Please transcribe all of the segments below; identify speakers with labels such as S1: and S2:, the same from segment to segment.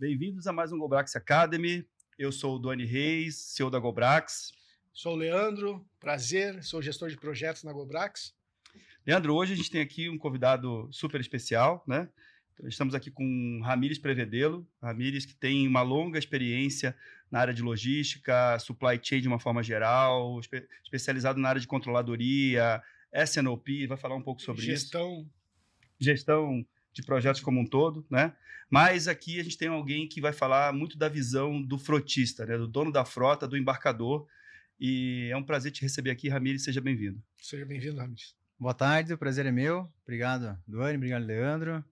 S1: Bem-vindos a mais um GoBrax Academy. Eu sou o Doni Reis, CEO da GoBrax.
S2: Sou o Leandro, prazer, sou gestor de projetos na GoBrax.
S1: Leandro, hoje a gente tem aqui um convidado super especial, né? Estamos aqui com Ramires Prevedelo. Ramires, que tem uma longa experiência na área de logística, supply chain de uma forma geral, especializado na área de controladoria, S&OP, vai falar um pouco sobre isso. Gestão de projetos como um todo, né? Mas aqui a gente tem alguém que vai falar muito da visão do frotista, né? Do dono da frota, do embarcador. E é um prazer te receber aqui, Ramires, seja bem-vindo.
S2: Seja bem-vindo, Ramires.
S3: Boa tarde, o prazer é meu. Obrigado, Duane, obrigado, Leandro.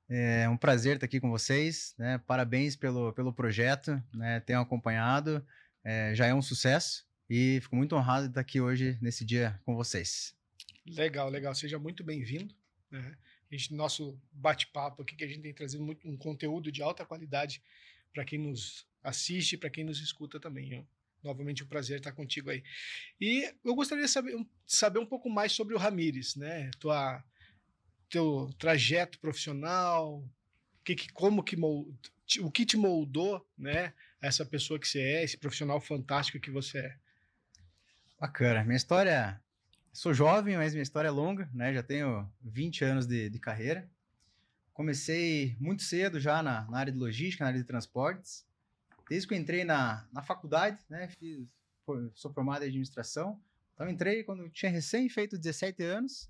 S3: É um prazer estar aqui com vocês, né? Parabéns pelo projeto, né? Tenham acompanhado, já é um sucesso e fico muito honrado de estar aqui hoje, nesse dia, com vocês.
S2: Legal, legal. Seja muito bem-vindo, né? Nosso bate-papo aqui, que a gente tem trazido um conteúdo de alta qualidade para quem nos assiste e para quem nos escuta também. Novamente, um prazer estar contigo aí. E eu gostaria de saber um pouco mais sobre o Ramires, né? Teu trajeto profissional, o que te moldou, né? Essa pessoa que você é, esse profissional fantástico que você é.
S3: Bacana. Minha história... Sou jovem, mas minha história é longa, né? Já tenho 20 anos de carreira. Comecei muito cedo já na área de logística, na área de transportes. Desde que eu entrei na faculdade, né? Sou formado em administração. Então, entrei quando eu tinha recém feito 17 anos.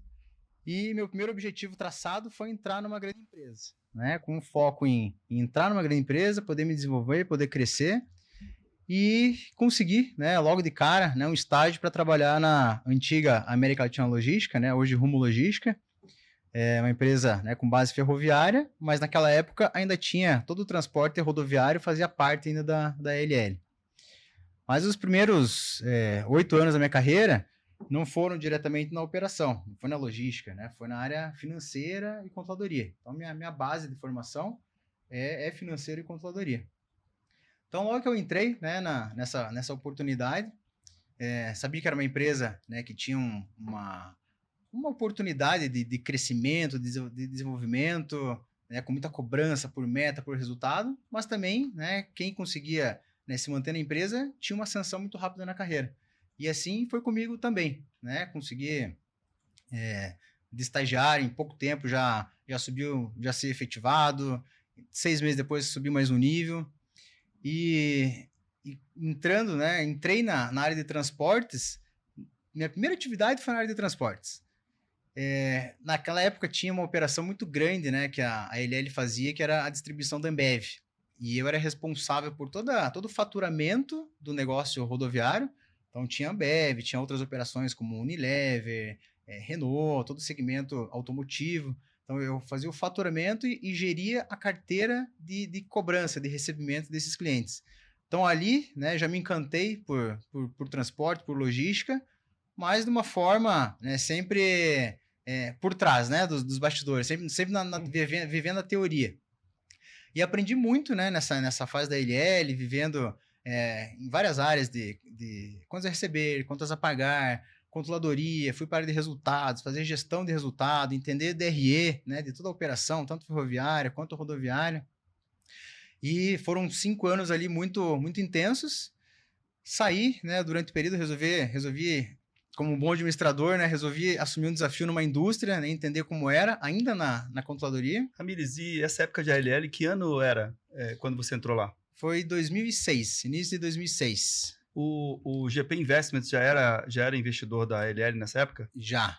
S3: E meu primeiro objetivo traçado foi entrar numa grande empresa, né? Com foco em entrar numa grande empresa, poder me desenvolver, poder crescer. E consegui, né, logo de cara, né, um estágio para trabalhar na antiga América Latina Logística, né, hoje Rumo Logística. É uma empresa, né, com base ferroviária, mas naquela época ainda tinha todo o transporte rodoviário, fazia parte ainda da ALL. Mas os primeiros 8 anos da minha carreira não foram diretamente na operação, não foi na logística, né, foi na área financeira e controladoria. Então, minha base de formação é financeira e controladoria. Então, logo que eu entrei, né, nessa oportunidade, sabia que era uma empresa, né, que tinha uma oportunidade de crescimento, de desenvolvimento, né, com muita cobrança por meta, por resultado, mas também, né, quem conseguia, né, se manter na empresa tinha uma ascensão muito rápida na carreira. E assim foi comigo também, né, consegui de estagiário, em pouco tempo já subiu, já ser efetivado, 6 meses depois subi mais um nível. E entrando, né, entrei na área de transportes. Minha primeira atividade foi na área de transportes. Naquela época tinha uma operação muito grande, né, que a ALL fazia, que era a distribuição da Ambev. E eu era responsável por todo o faturamento do negócio rodoviário. Então tinha Ambev, tinha outras operações como Unilever, Renault, todo o segmento automotivo. Então, eu fazia o faturamento e geria a carteira de cobrança, de recebimento desses clientes. Então, ali, né, já me encantei por transporte, por logística, mas de uma forma, né, sempre por trás, né, dos bastidores, sempre vivendo a teoria. E aprendi muito, né, nessa fase da ALL, vivendo em várias áreas de contas a receber, contas a pagar, controladoria, fui para a área de resultados, fazer gestão de resultado, entender DRE, né, de toda a operação, tanto ferroviária quanto rodoviária. E foram 5 anos ali muito, muito intensos. Saí, né, durante o período, resolvi como um bom administrador, né, resolvi assumir um desafio numa indústria, né, entender como era, ainda na controladoria.
S1: Ramires, e essa época de ALL, que ano era quando você entrou lá?
S3: Foi 2006, início de 2006.
S1: O GP Investments já era investidor da ALL nessa época?
S3: Já.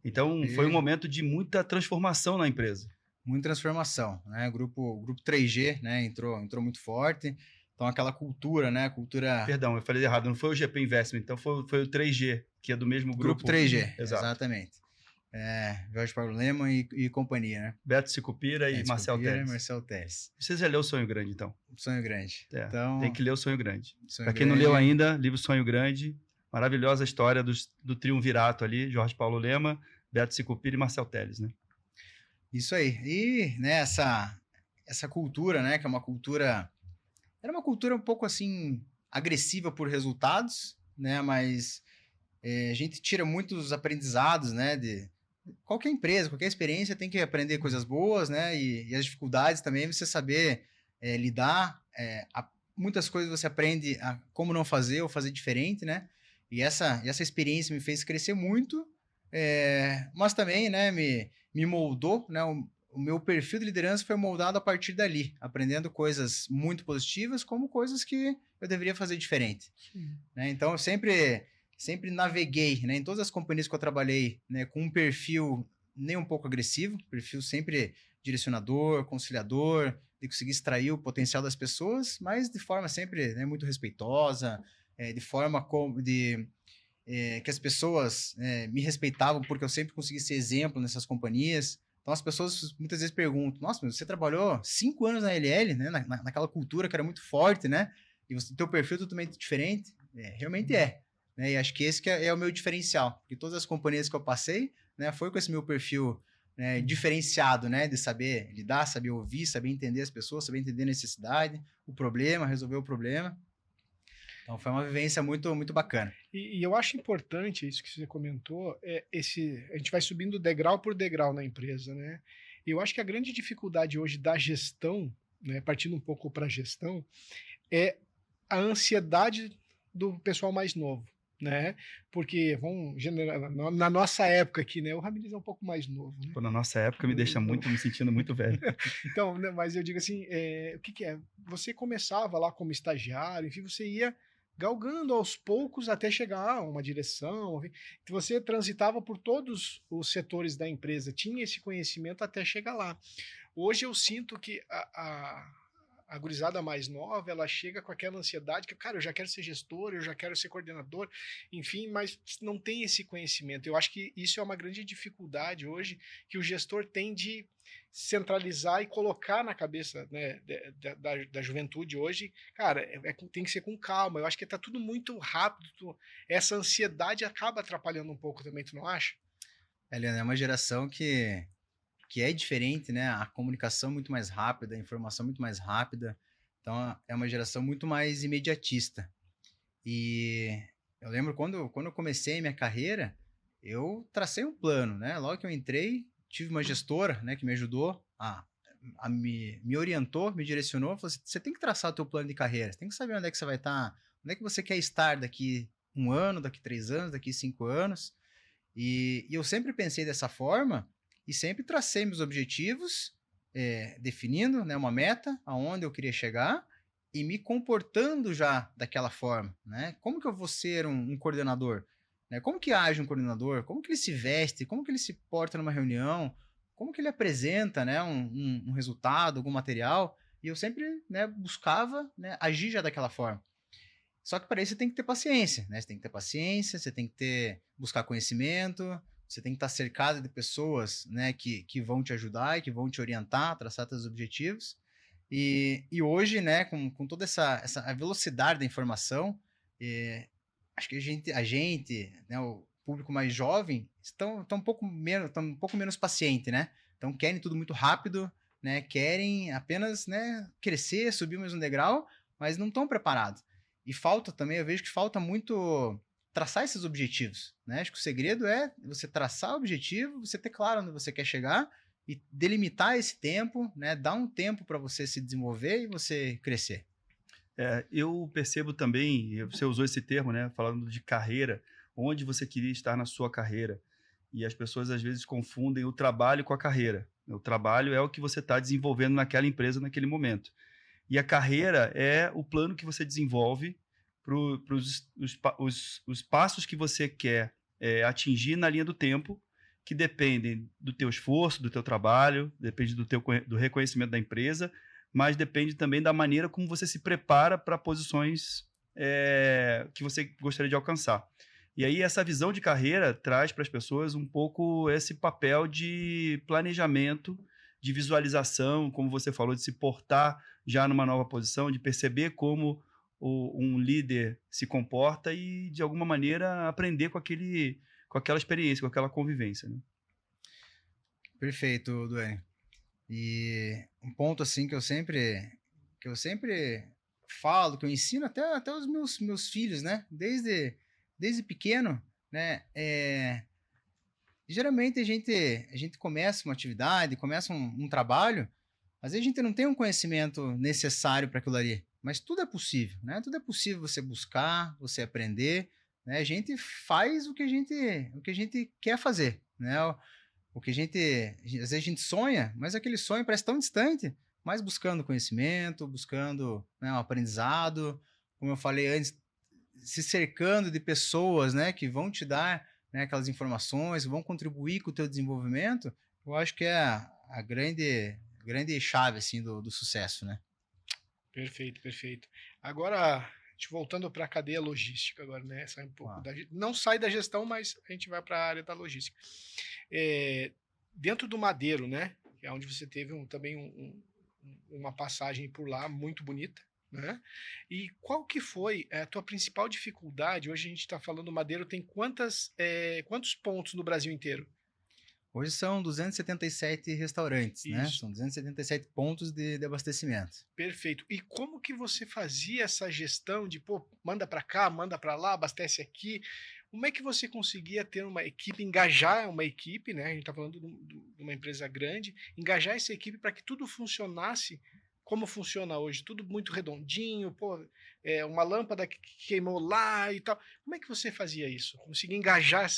S1: Então, foi um momento de muita transformação na empresa.
S3: Muita transformação, né? O grupo 3G, né, entrou muito forte. Então, aquela cultura, né?
S1: Perdão, eu falei errado, não foi o GP Investment, então foi o 3G, que é do mesmo grupo.
S3: Grupo 3G,
S1: Exato.
S3: Exatamente. Jorge Paulo Leman e companhia, né?
S1: Beto Sicupira e Marcel
S3: Teles.
S1: Você já leu O Sonho Grande, então?
S3: Sonho Grande.
S1: Então, tem que ler O Sonho Grande. Para quem não leu ainda, livro Sonho Grande, maravilhosa história do triunvirato ali, Jorge Paulo Leman, Beto Sicupira e Marcel Teles, né?
S3: Isso aí. E, né, essa cultura, né, que é uma cultura... Era uma cultura um pouco, assim, agressiva por resultados, né, mas a gente tira muitos aprendizados, né, de qualquer empresa, qualquer experiência tem que aprender coisas boas, né, e as dificuldades também, você saber lidar, muitas coisas você aprende a como não fazer ou fazer diferente, né? E essa experiência me fez crescer muito, mas também, né, me moldou, né? O meu perfil de liderança foi moldado a partir dali, aprendendo coisas muito positivas como coisas que eu deveria fazer diferente. Né? Então, eu sempre naveguei, né, em todas as companhias que eu trabalhei, né, com um perfil nem um pouco agressivo, perfil sempre direcionador, conciliador, de conseguir extrair o potencial das pessoas, mas de forma sempre, né, muito respeitosa, de forma que as pessoas me respeitavam porque eu sempre consegui ser exemplo nessas companhias. Então as pessoas muitas vezes perguntam, nossa, mas você trabalhou 5 anos na LL, né, naquela cultura que era muito forte, né, e o teu perfil é totalmente diferente. Realmente é. Né, e acho que esse que é o meu diferencial, porque todas as companhias que eu passei, né, foi com esse meu perfil, né, diferenciado, né, de saber lidar, saber ouvir, saber entender as pessoas, saber entender a necessidade, o problema, resolver o problema. Então foi uma vivência muito, muito bacana.
S2: E eu acho importante isso que você comentou, a gente vai subindo degrau por degrau na empresa, né? E eu acho que a grande dificuldade hoje da gestão, né, partindo um pouco para a gestão, é a ansiedade do pessoal mais novo, né? Porque na nossa época aqui, né? O Ramires é um pouco mais novo, né?
S1: Pô, na nossa época me deixa muito, me sentindo muito velho.
S2: Então, né, mas eu digo assim, o que é? Você começava lá como estagiário, enfim, você ia galgando aos poucos até chegar a uma direção. Enfim, você transitava por todos os setores da empresa, tinha esse conhecimento até chegar lá. Hoje eu sinto que a gurizada mais nova, ela chega com aquela ansiedade que, cara, eu já quero ser gestor, eu já quero ser coordenador, enfim, mas não tem esse conhecimento. Eu acho que isso é uma grande dificuldade hoje que o gestor tem de centralizar e colocar na cabeça, né, da juventude hoje. Cara, tem que ser com calma. Eu acho que está tudo muito rápido. Essa ansiedade acaba atrapalhando um pouco também, tu não acha?
S3: Leandro, é uma geração que é diferente, né? A comunicação muito mais rápida, a informação muito mais rápida. Então, é uma geração muito mais imediatista. E eu lembro quando eu comecei minha carreira, eu tracei um plano, né? Logo que eu entrei, tive uma gestora, né, que me ajudou me orientou, me direcionou, falou assim, você tem que traçar o teu plano de carreira, você tem que saber onde é que você vai estar, onde é que você quer estar daqui 1 ano, daqui 3 anos, daqui 5 anos. E eu sempre pensei dessa forma e sempre tracei meus objetivos, definindo, né, uma meta, aonde eu queria chegar e me comportando já daquela forma, né? Como que eu vou ser um coordenador? Né? Como que age um coordenador? Como que ele se veste? Como que ele se porta numa reunião? Como que ele apresenta, né, um resultado, algum material? E eu sempre, né, buscava, né, agir já daquela forma. Só que para isso você tem que ter paciência, né? Você tem que ter paciência, você tem que buscar conhecimento, você tem que estar cercado de pessoas, né, que vão te ajudar e que vão te orientar a traçar seus objetivos. E hoje, né, com toda a velocidade da informação, acho que a gente, né, o público mais jovem, estão um pouco menos paciente, né? Então querem tudo muito rápido, né? Querem apenas, né, crescer, subir mais um degrau, mas não estão preparados. E falta também, eu vejo que falta muito traçar esses objetivos, né? Acho que o segredo é você traçar o objetivo, você ter claro onde você quer chegar e delimitar esse tempo, né? Dar um tempo para você se desenvolver e você crescer.
S1: Eu percebo também, você usou esse termo, né? Falando de carreira, onde você queria estar na sua carreira. E as pessoas às vezes confundem o trabalho com a carreira. O trabalho é o que você está desenvolvendo naquela empresa naquele momento. E a carreira é o plano que você desenvolve para os passos que você quer atingir na linha do tempo, que dependem do teu esforço, do teu trabalho, depende do reconhecimento da empresa, mas depende também da maneira como você se prepara para posições que você gostaria de alcançar. E aí essa visão de carreira traz para as pessoas um pouco esse papel de planejamento, de visualização, como você falou, de se portar já numa nova posição, de perceber como um líder se comporta e, de alguma maneira, aprender com aquela experiência, com aquela convivência. Né?
S3: Perfeito, Duane. E um ponto assim que eu sempre falo, que eu ensino até os meus filhos, né? Desde pequeno, né? Geralmente a gente começa uma atividade, começa um trabalho, Às vezes a gente não tem um conhecimento necessário para aquilo ali, mas tudo é possível, né? Tudo é possível você buscar, você aprender, né? A gente faz o que a gente quer fazer, né? O que às vezes a gente sonha, mas aquele sonho parece tão distante, mas buscando conhecimento, buscando, né, um aprendizado, como eu falei antes, se cercando de pessoas, né, que vão te dar, né, aquelas informações, vão contribuir com o teu desenvolvimento, eu acho que é a grande chave, assim, do sucesso, né?
S2: Perfeito, perfeito. Agora, a gente voltando para a cadeia logística agora, né? Sai um pouco
S3: Ah.
S2: não sai da gestão, mas a gente vai para a área da logística. Dentro do Madeiro, né? Que é onde você teve também uma passagem por lá muito bonita, né? E qual que foi a tua principal dificuldade? Hoje a gente está falando, o Madeiro tem quantos pontos no Brasil inteiro?
S3: Hoje são 277 restaurantes, né?
S2: Isso.
S3: São 277 pontos de abastecimento.
S2: Perfeito. E como que você fazia essa gestão de, pô, manda para cá, manda para lá, abastece aqui? Como é que você conseguia ter uma equipe, engajar uma equipe, né? A gente está falando de uma empresa grande, engajar essa equipe para que tudo funcionasse como funciona hoje, tudo muito redondinho, pô, uma lâmpada que queimou lá e tal. Como é que você fazia isso? Conseguia engajar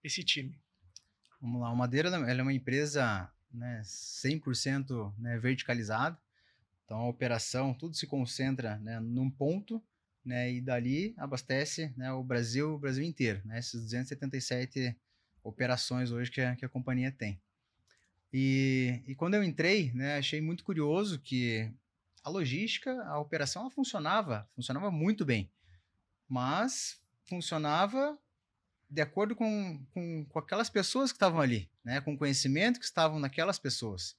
S2: esse time?
S3: Vamos lá, o Madeira ela é uma empresa, né, 100%, né, verticalizada. Então a operação, tudo se concentra, né, num ponto, né, e dali abastece, né, o Brasil inteiro, né, essas 277 operações hoje que a companhia tem. E quando eu entrei, né, achei muito curioso que a logística, a operação, ela funcionava muito bem, mas funcionava de acordo com aquelas pessoas que estavam ali, né, com o conhecimento que estavam naquelas pessoas,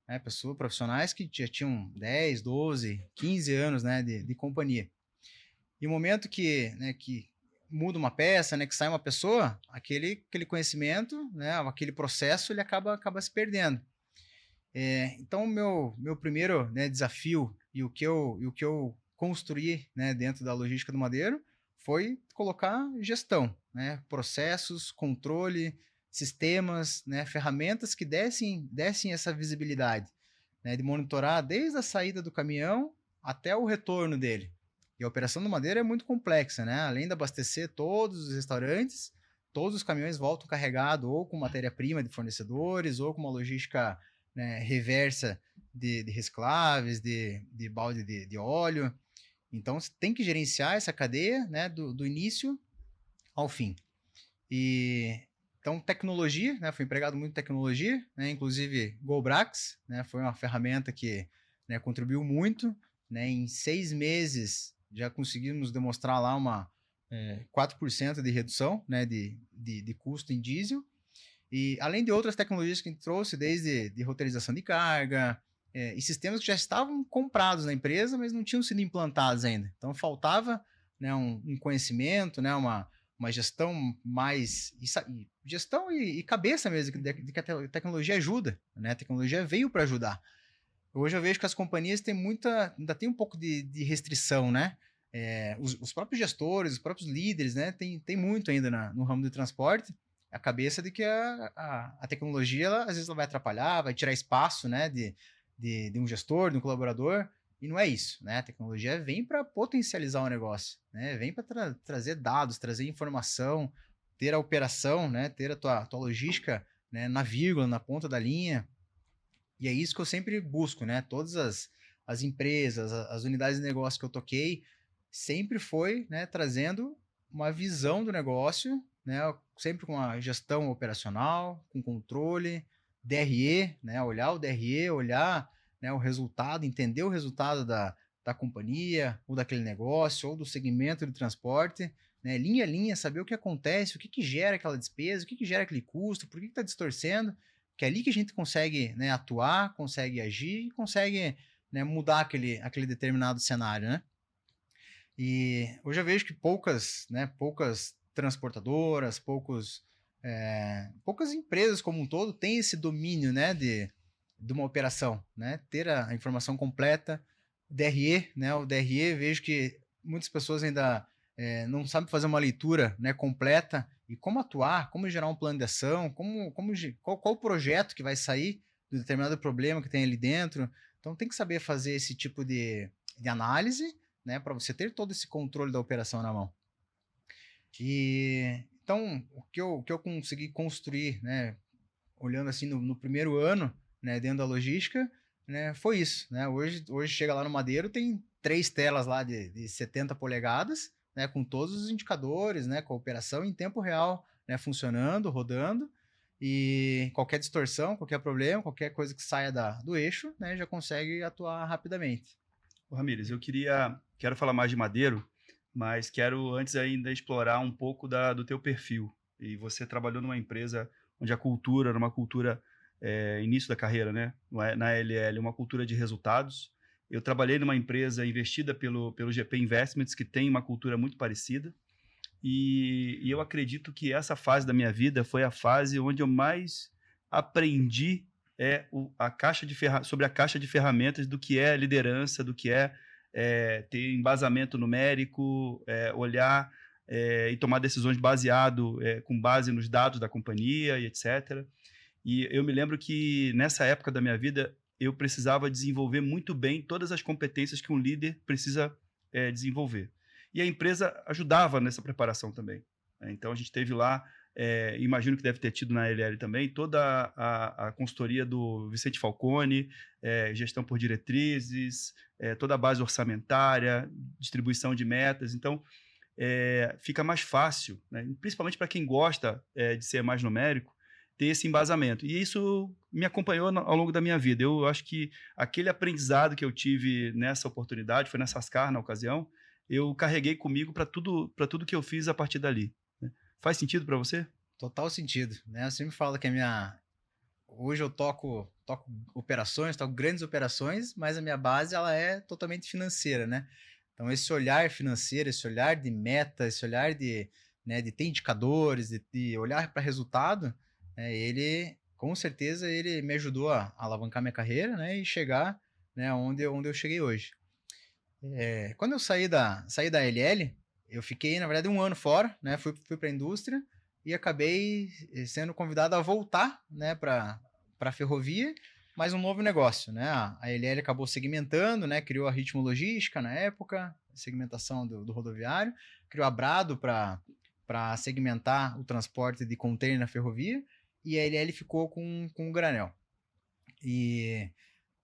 S3: né, pessoas profissionais que já tinham 10, 12, 15 anos, né, de companhia. E o momento que muda uma peça, né, que sai uma pessoa, aquele conhecimento, né, aquele processo, ele acaba se perdendo. Então, o meu primeiro, né, desafio e o que eu construí, né, dentro da logística do Madeiro foi colocar gestão, né, processos, controle, sistemas, né, ferramentas que dessem essa visibilidade, né, de monitorar desde a saída do caminhão até o retorno dele. E a operação do Madeiro é muito complexa, né? Além de abastecer todos os restaurantes, todos os caminhões voltam carregados ou com matéria-prima de fornecedores ou com uma logística, né, reversa de recicláveis, de balde de óleo. Então, você tem que gerenciar essa cadeia, né, do início ao fim. Então, tecnologia, né, foi empregado muito tecnologia, né, inclusive GoBrax, né, foi uma ferramenta que, né, contribuiu muito, né, em 6 meses já conseguimos demonstrar lá 4% de redução, né, de custo em diesel, e além de outras tecnologias que a gente trouxe, desde de roteirização de carga, e sistemas que já estavam comprados na empresa, mas não tinham sido implantados ainda. Então faltava, né, um conhecimento, né, uma gestão mais. Gestão e cabeça mesmo, de que a tecnologia ajuda. Né? A tecnologia veio para ajudar. Hoje eu vejo que as companhias têm ainda tem um pouco de restrição, né? Os próprios gestores, os próprios líderes, né, tem muito ainda no ramo do transporte, a cabeça de que a tecnologia, às vezes, ela vai atrapalhar, vai tirar espaço, né, de um gestor, de um colaborador, e não é isso, né? A tecnologia vem para potencializar o negócio, né? Vem para trazer dados, trazer informação, ter a operação, né? Ter a tua logística, né, na vírgula, na ponta da linha. E é isso que eu sempre busco, né? Todas as empresas, as unidades de negócio que eu toquei, sempre foi, né, trazendo uma visão do negócio, né, sempre com a gestão operacional, com controle, DRE, né, olhar o DRE, olhar, né, o resultado, entender o resultado da companhia, ou daquele negócio, ou do segmento de transporte, né, linha a linha, saber o que acontece, o que gera aquela despesa, o que gera aquele custo, por que está distorcendo, que é ali que a gente consegue, né, atuar, consegue agir, consegue, né, mudar aquele determinado cenário, né? E hoje eu vejo que poucas transportadoras, poucas empresas como um todo têm esse domínio, né, de uma operação, né? Ter a informação completa, DRE, né? O DRE, vejo que muitas pessoas ainda não sabem fazer uma leitura, né, completa e como atuar, como gerar um plano de ação, qual o projeto que vai sair do determinado problema que tem ali dentro. Então tem que saber fazer esse tipo de análise, né, para você ter todo esse controle da operação na mão. E então o que eu consegui construir, né, olhando assim no primeiro ano, né, dentro da logística, né, foi isso, né? Hoje chega lá no Madeiro, tem 3 telas lá de 70 polegadas, né, com todos os indicadores, né, com a operação em tempo real, né, funcionando, rodando, e qualquer distorção, qualquer problema, qualquer coisa que saia do eixo, né, já consegue atuar rapidamente.
S1: Ô, Ramires, quero falar mais de Madeiro, mas quero antes ainda explorar um pouco do teu perfil. E você trabalhou numa empresa onde a cultura era uma cultura, início da carreira, né? Na LL, uma cultura de resultados. Eu trabalhei numa empresa investida pelo GP Investments, que tem uma cultura muito parecida. E eu acredito que essa fase da minha vida foi a fase onde eu mais aprendi sobre a caixa de ferramentas do que é liderança, do que é ter embasamento numérico, olhar e tomar decisões com base nos dados da companhia e etc. E eu me lembro que nessa época da minha vida eu precisava desenvolver muito bem todas as competências que um líder precisa desenvolver. E a empresa ajudava nessa preparação também. Então, a gente teve lá, imagino que deve ter tido na LL também, toda a consultoria do Vicente Falcone, gestão por diretrizes, toda a base orçamentária, distribuição de metas. Então, fica mais fácil, né? Principalmente para quem gosta de ser mais numérico, ter esse embasamento. E isso me acompanhou ao longo da minha vida. Eu acho que aquele aprendizado que eu tive nessa oportunidade, foi na Sascar, na ocasião, eu carreguei comigo para tudo que eu fiz a partir dali. Né? Faz sentido para você?
S3: Total sentido, né? Eu sempre falo que hoje eu toco operações, toco grandes operações, mas a minha base ela é totalmente financeira, né? Então esse olhar financeiro, esse olhar de meta, esse olhar de ter indicadores, de olhar para resultado, ele com certeza ele me ajudou a alavancar minha carreira, né? E chegar, né, onde eu cheguei hoje. Quando eu saí da LL, eu fiquei, na verdade, 1 ano fora, né? Fui para a indústria e acabei sendo convidado a voltar, né, para a ferrovia, mas um novo negócio, né? A LL acabou segmentando, né? Criou a Ritmo Logística na época, segmentação do rodoviário, criou a Brado para segmentar o transporte de container na ferrovia, e a LL ficou com o Granel. E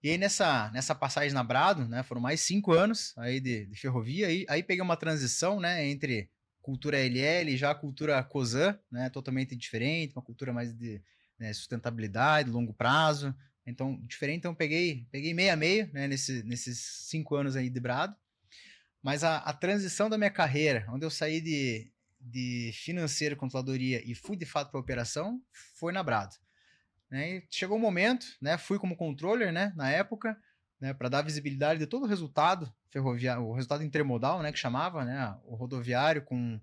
S3: aí nessa passagem na Brado, né, foram mais 5 anos aí de ferrovia, aí peguei uma transição, né, entre cultura LL e já a cultura Cosan, né, totalmente diferente, uma cultura mais de sustentabilidade, longo prazo, então diferente, então peguei meio a meio, né, nesses 5 anos aí de Brado, mas a transição da minha carreira, onde eu saí de financeiro, controladoria e fui de fato para operação, foi na Brado. Né, e chegou um momento, né, fui como controller, né, na época, né, para dar visibilidade de todo o resultado ferroviário, o resultado intermodal, né, que chamava, né, o rodoviário com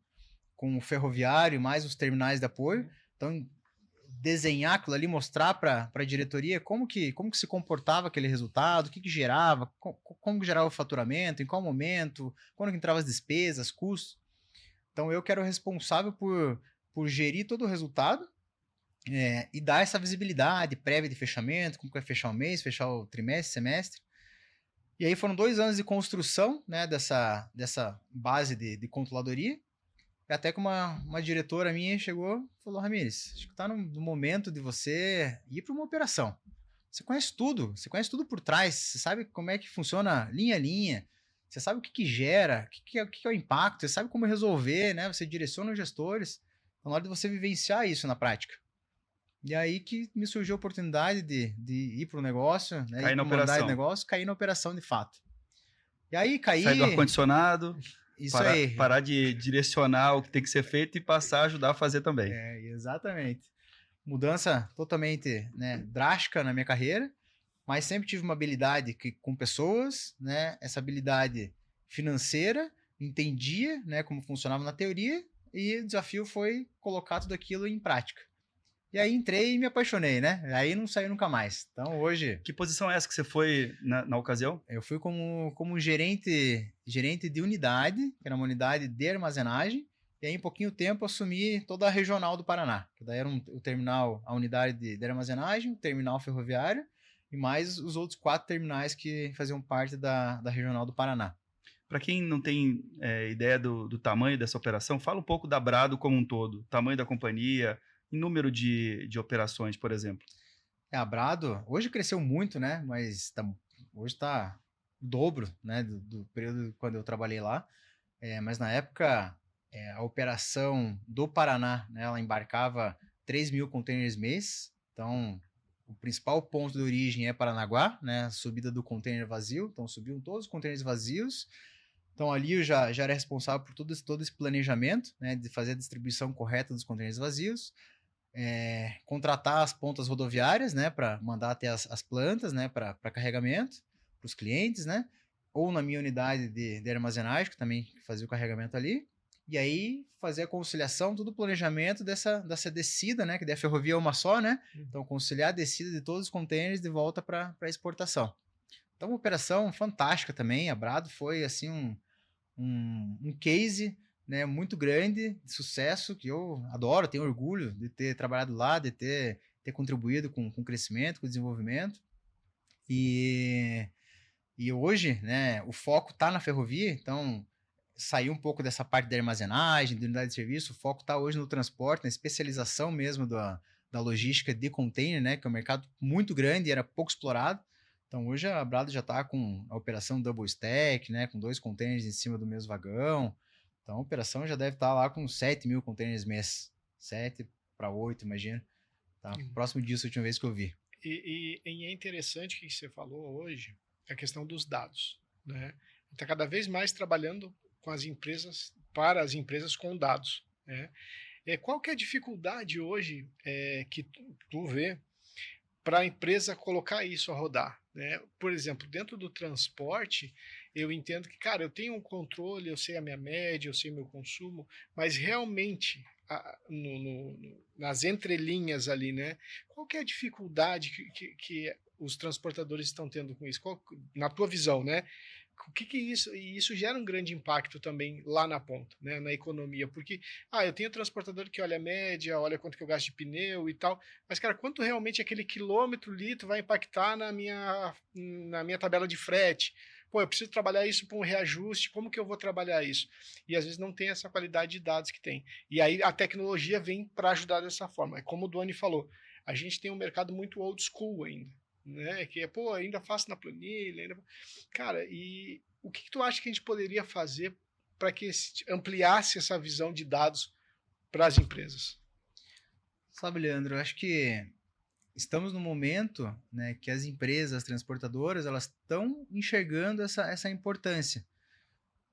S3: o ferroviário mais os terminais de apoio. Então, desenhar aquilo ali, mostrar para a diretoria como que se comportava aquele resultado, o que gerava, como que gerava o faturamento, em qual momento, quando que entrava as despesas, custos. Então, eu que era o responsável por gerir todo o resultado, e dar essa visibilidade prévia de fechamento, como que vai fechar o mês, fechar o trimestre, semestre. E aí foram 2 anos de construção, né, dessa base de controladoria, até que uma diretora minha chegou e falou: Ramires, acho que está no momento de você ir para uma operação. Você conhece tudo por trás, você sabe como é que funciona linha a linha, você sabe o que gera, o que é o impacto, você sabe como resolver, né, você direciona os gestores. Então, na hora de você vivenciar isso na prática. E aí que me surgiu a oportunidade de ir para o negócio, né?
S1: Cair na operação.
S3: Negócio, cair na operação de fato. E aí caí...
S1: Sair do ar-condicionado,
S3: aí.
S1: Parar de direcionar o que tem que ser feito e passar a ajudar a fazer também.
S3: Exatamente. Mudança totalmente, né, drástica na minha carreira, mas sempre tive uma habilidade com pessoas, né? Essa habilidade financeira, entendia, né, como funcionava na teoria, e o desafio foi colocar tudo aquilo em prática. E aí entrei e me apaixonei, né? Aí não saí nunca mais. Então hoje...
S1: Que posição é essa que você foi na ocasião?
S3: Eu fui como gerente de unidade, que era uma unidade de armazenagem, e aí em pouquinho tempo assumi toda a regional do Paraná. Que daí era o terminal, a unidade de armazenagem, o terminal ferroviário, e mais os outros 4 terminais que faziam parte da Regional do Paraná.
S1: Para quem não tem ideia do tamanho dessa operação, fala um pouco da Brado como um todo, tamanho da companhia, em número de operações, por exemplo.
S3: A Brado hoje cresceu muito, né? Mas hoje está o dobro, né, do período quando eu trabalhei lá. Mas na época, a operação do Paraná, né, ela embarcava 3.000 containers mês. Então, o principal ponto de origem é Paranaguá, né, a subida do container vazio. Então, subiam todos os containers vazios. Então, ali eu já era responsável por todo esse planejamento, né, de fazer a distribuição correta dos containers vazios. Contratar as pontas rodoviárias, né, para mandar até as plantas, né, para carregamento para os clientes, né, ou na minha unidade de armazenagem, que também fazia o carregamento ali, e aí fazer a conciliação, todo o planejamento dessa descida, né, que daí a ferrovia é uma só, né, então conciliar a descida de todos os containers de volta para exportação. Então, uma operação fantástica também, a Brado foi, assim, um case, né, muito grande, de sucesso, que eu adoro, tenho orgulho de ter trabalhado lá, de ter contribuído com o crescimento, com o desenvolvimento. E hoje, né, o foco está na ferrovia, então saiu um pouco dessa parte da armazenagem, da unidade de serviço, o foco está hoje no transporte, na especialização mesmo da logística de container, né, que é um mercado muito grande e era pouco explorado. Então, hoje a Brado já está com a operação double stack, né, com 2 containers em cima do mesmo vagão. Então, a operação já deve estar lá com 7.000 containers mês. 7 para 8, imagina. Tá? Próximo disso, a última vez que eu vi.
S2: E é interessante o que você falou hoje, a questão dos dados, né? Está cada vez mais trabalhando com as empresas, para as empresas com dados, né? Qual que é a dificuldade hoje que tu vê para a empresa colocar isso a rodar, né? Por exemplo, dentro do transporte, eu entendo que, cara, eu tenho um controle, eu sei a minha média, eu sei o meu consumo, mas realmente nas entrelinhas ali, né? Qual que é a dificuldade que os transportadores estão tendo com isso? Na tua visão, né? O que isso gera um grande impacto também lá na ponta, né, na economia, porque eu tenho transportador que olha a média, olha quanto que eu gasto de pneu e tal, mas cara, quanto realmente aquele quilômetro litro vai impactar na minha tabela de frete? Pô, eu preciso trabalhar isso para um reajuste, como que eu vou trabalhar isso? E às vezes não tem essa qualidade de dados que tem. E aí a tecnologia vem para ajudar dessa forma. É como o Doni falou, a gente tem um mercado muito old school ainda, né? Que ainda faço na planilha, ainda... Cara, e o que tu acha que a gente poderia fazer para que ampliasse essa visão de dados para as empresas?
S3: Sabe, Leandro, eu acho que estamos no momento, né, que as empresas, as transportadoras, elas estão enxergando essa importância.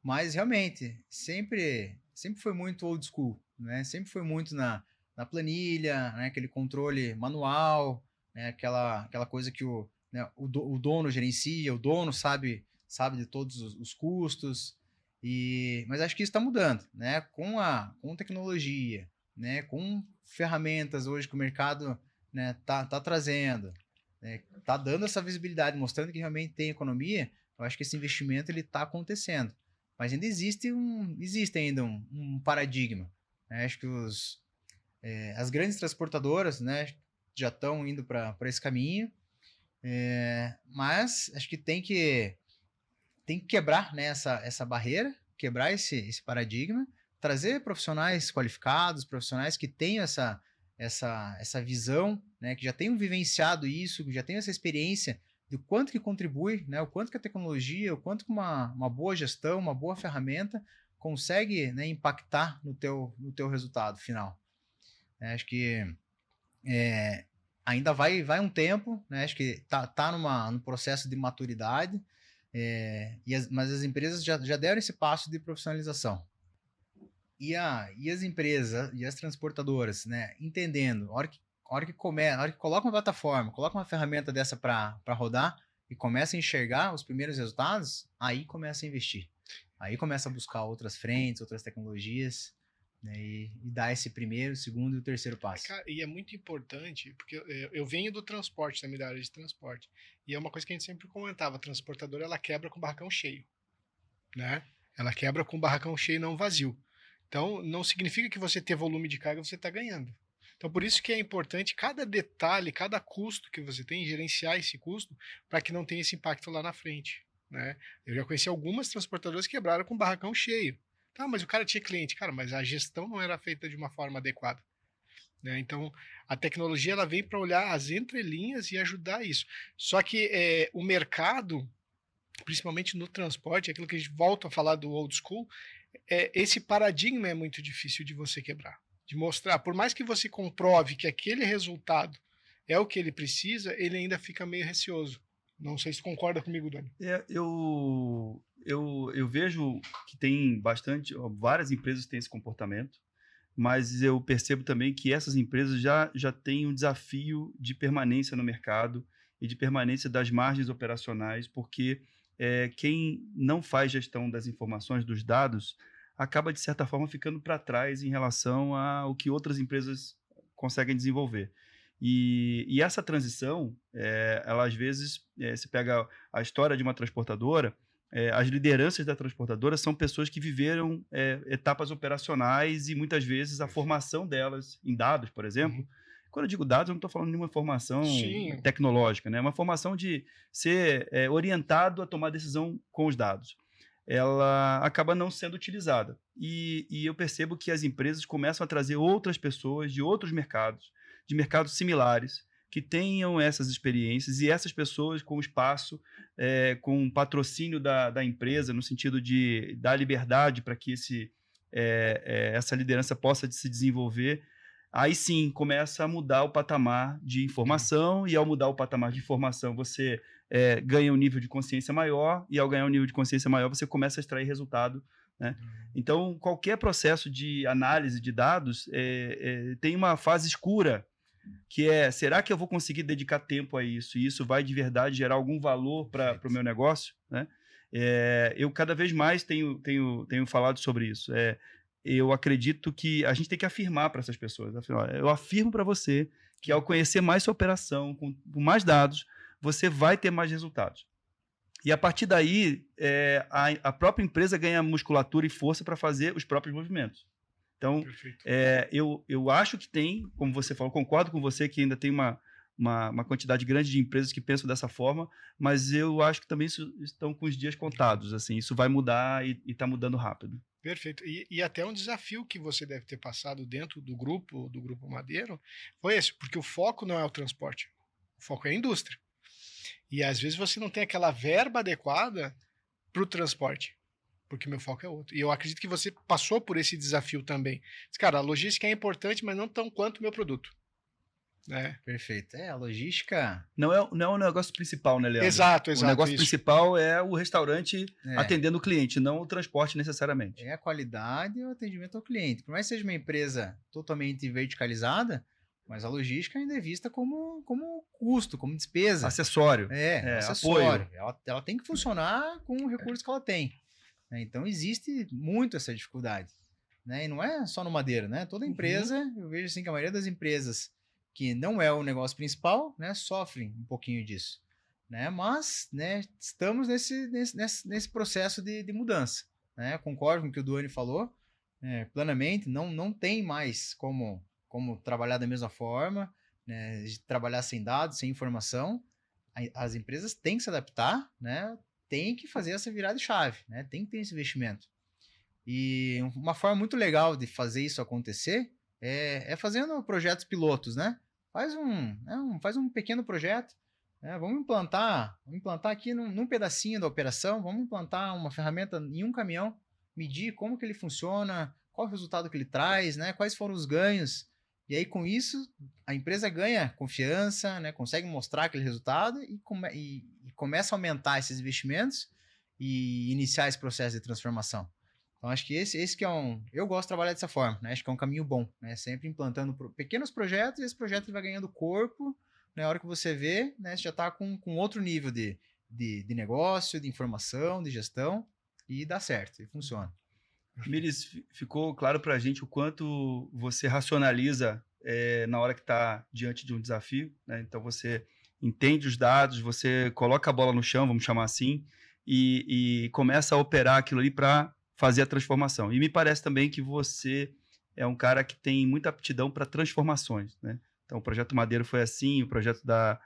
S3: Mas realmente, sempre foi muito old school, né? Sempre foi muito na planilha, né? Aquele controle manual, né? Aquela coisa que o dono gerencia, o dono sabe de todos os custos. Mas acho que isso está mudando, né? Com tecnologia, né? Com ferramentas hoje que o mercado, né, tá trazendo, né? Tá dando essa visibilidade, mostrando que realmente tem economia. Eu acho que esse investimento ele está acontecendo. Mas ainda existe ainda um paradigma, né? Acho que as grandes transportadoras, né, já estão indo para esse caminho, mas acho que tem que quebrar, né, essa barreira, quebrar esse paradigma, trazer profissionais qualificados, profissionais que tenham essa visão, né, que já tenham vivenciado isso, que já tenham essa experiência do quanto que contribui, né, o quanto que a tecnologia, o quanto que uma boa gestão, uma boa ferramenta consegue, né, impactar no teu resultado final. Acho que ainda vai um tempo, né, acho que tá num processo de maturidade, mas as empresas já deram esse passo de profissionalização. E as empresas e as transportadoras, né, entendendo, a hora que coloca uma plataforma, coloca uma ferramenta dessa para rodar e começa a enxergar os primeiros resultados, aí começa a investir. Aí começa a buscar outras frentes, outras tecnologias, né, e dar esse primeiro, segundo e o terceiro passo.
S2: Cara, e é muito importante, porque eu venho do transporte, também da área de transporte, e é uma coisa que a gente sempre comentava, a transportadora ela quebra com o barracão cheio, né? Ela quebra com o barracão cheio, não vazio. Então, não significa que você ter volume de carga, você está ganhando. Então, por isso que é importante cada detalhe, cada custo que você tem, gerenciar esse custo para que não tenha esse impacto lá na frente, né? Eu já conheci algumas transportadoras que quebraram com o barracão cheio. Tá, mas o cara tinha cliente. Cara, mas a gestão não era feita de uma forma adequada, né? Então, a tecnologia ela vem para olhar as entrelinhas e ajudar isso. Só que o mercado, principalmente no transporte, aquilo que a gente volta a falar do old school, esse paradigma é muito difícil de você quebrar. De mostrar, por mais que você comprove que aquele resultado é o que ele precisa, ele ainda fica meio receoso. Não sei se concorda comigo, Dani.
S1: Eu vejo que tem várias empresas têm esse comportamento, mas eu percebo também que essas empresas já têm um desafio de permanência no mercado e de permanência das margens operacionais, porque quem não faz gestão das informações, dos dados, acaba, de certa forma, ficando para trás em relação ao que outras empresas conseguem desenvolver. E essa transição, ela às vezes, se pega a história de uma transportadora, as lideranças da transportadora são pessoas que viveram etapas operacionais e muitas vezes a formação delas em dados, por exemplo. Quando eu digo dados, eu não estou falando de uma formação tecnológica, né? Uma formação de ser orientado a tomar decisão com os dados. Ela acaba não sendo utilizada. E eu percebo que as empresas começam a trazer outras pessoas de outros mercados, de mercados similares, que tenham essas experiências, e essas pessoas com espaço, com patrocínio da empresa, no sentido de dar liberdade para que essa liderança possa se desenvolver. Aí sim, começa a mudar o patamar de informação, e ao mudar o patamar de informação, você ganha um nível de consciência maior, e ao ganhar um nível de consciência maior, você começa a extrair resultado, né? Então, qualquer processo de análise de dados tem uma fase escura, que será que eu vou conseguir dedicar tempo a isso? E isso vai de verdade gerar algum valor para o meu negócio, né? Eu cada vez mais tenho falado sobre isso. Eu acredito que a gente tem que afirmar para essas pessoas. Eu afirmo para você que ao conhecer mais sua operação, com mais dados, você vai ter mais resultados. E a partir daí, a própria empresa ganha musculatura e força para fazer os próprios movimentos. Então, eu acho que tem, como você falou, concordo com você que ainda tem uma quantidade grande de empresas que pensam dessa forma, mas eu acho que também estão com os dias contados. Assim, isso vai mudar e está mudando rápido.
S2: Perfeito. E até um desafio que você deve ter passado dentro do Grupo Madeiro foi esse, porque o foco não é o transporte, o foco é a indústria. E às vezes você não tem aquela verba adequada para o transporte, porque meu foco é outro. E eu acredito que você passou por esse desafio também. Cara, a logística é importante, mas não tão quanto o meu produto.
S3: Perfeito. A logística...
S1: Não é o negócio principal, né, Leandro?
S2: Exato.
S1: O negócio principal é o restaurante atendendo o cliente, não o transporte necessariamente.
S3: É a qualidade e o atendimento ao cliente. Por mais que seja uma empresa totalmente verticalizada, mas a logística ainda é vista como custo, como despesa.
S1: Acessório.
S3: Acessório. Ela tem que funcionar com o recurso que ela tem. Então, existe muito essa dificuldade. E não é só no Madeira, né? Toda empresa, eu vejo assim que a maioria das empresas que não é o negócio principal, sofrem um pouquinho disso. Mas estamos nesse processo de mudança. Concordo com o que o Duane falou, plenamente, não tem mais como trabalhar da mesma forma, de trabalhar sem dados, sem informação. As empresas têm que se adaptar, tem que fazer essa virada de chave, tem que ter esse investimento. E uma forma muito legal de fazer isso acontecer é fazendo projetos pilotos, Faz um pequeno projeto, vamos implantar aqui num pedacinho da operação, vamos implantar uma ferramenta em um caminhão, medir como que ele funciona, qual o resultado que ele traz, quais foram os ganhos, e aí com isso a empresa ganha confiança, consegue mostrar aquele resultado e começa a aumentar esses investimentos e iniciar esse processo de transformação. Então, acho que esse que eu gosto de trabalhar dessa forma, acho que é um caminho bom, sempre implantando pequenos projetos, e esse projeto vai ganhando corpo, na hora que você vê, você já está com outro nível de negócio, de informação, de gestão, e dá certo, e funciona.
S1: Miris, ficou claro para a gente o quanto você racionaliza na hora que está diante de um desafio, Então, você entende os dados, você coloca a bola no chão, vamos chamar assim, e começa a operar aquilo ali para fazer a transformação. E me parece também que você é um cara que tem muita aptidão para transformações, né? Então, o Projeto Madeiro foi assim, o projeto da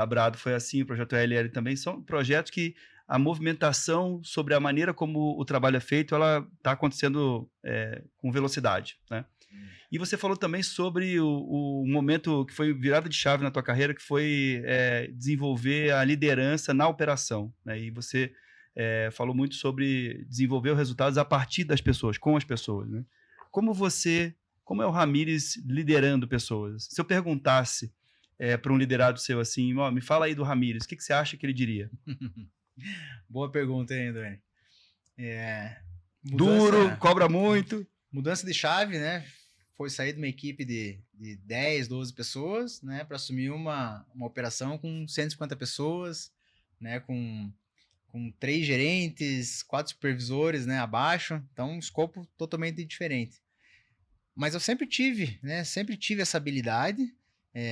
S1: Brado foi assim, o projeto LL também, são projetos que a movimentação sobre a maneira como o trabalho é feito, ela está acontecendo com velocidade, né? E você falou também sobre o momento que foi virada de chave na tua carreira, que foi desenvolver a liderança na operação, né? E você falou muito sobre desenvolver os resultados a partir das pessoas, com as pessoas, né? Como é o Ramires liderando pessoas? Se eu perguntasse para um liderado seu assim, me fala aí do Ramires, o que você acha que ele diria?
S3: Boa pergunta aí, Dani.
S1: Duro, cobra muito.
S3: Mudança de chave, né? Foi sair de uma equipe de 10, 12 pessoas, né? Para assumir uma operação com 150 pessoas, né? Com 3 gerentes, 4 supervisores, né? Abaixo. Então, um escopo totalmente diferente. Mas eu sempre tive, né? Sempre tive essa habilidade.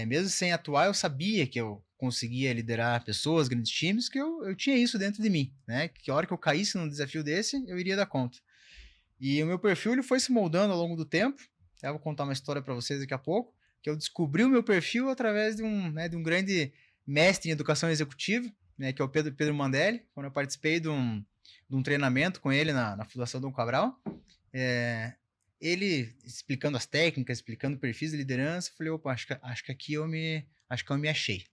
S3: Mesmo sem atuar, eu sabia que eu conseguia liderar pessoas, grandes times, que eu tinha isso dentro de mim, né? Que a hora que eu caísse num desafio desse, eu iria dar conta. E o meu perfil ele foi se moldando ao longo do tempo. Eu vou contar uma história para vocês daqui a pouco, que eu descobri o meu perfil através de um grande mestre em educação executiva, né? Que é o Pedro Mandelli, quando eu participei de um treinamento com ele na Fundação Dom Cabral. Ele explicando as técnicas, explicando perfis de liderança, eu falei, opa, acho que aqui eu me achei.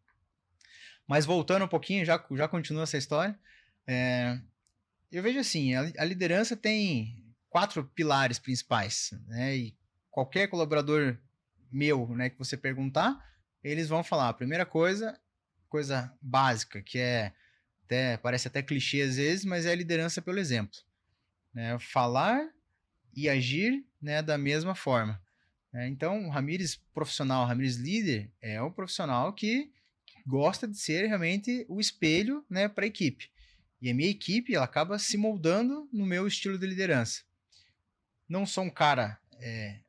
S3: Mas voltando um pouquinho, já continua essa história, eu vejo assim, a liderança tem 4 pilares principais, né? E qualquer colaborador meu, né, que você perguntar, eles vão falar, a primeira coisa básica, que parece até clichê às vezes, mas é a liderança pelo exemplo, né? Falar e agir, né, da mesma forma. Então, o Ramires profissional, o Ramires líder, é um profissional que gosta de ser realmente o espelho, né, para a equipe. E a minha equipe ela acaba se moldando no meu estilo de liderança. Não sou um cara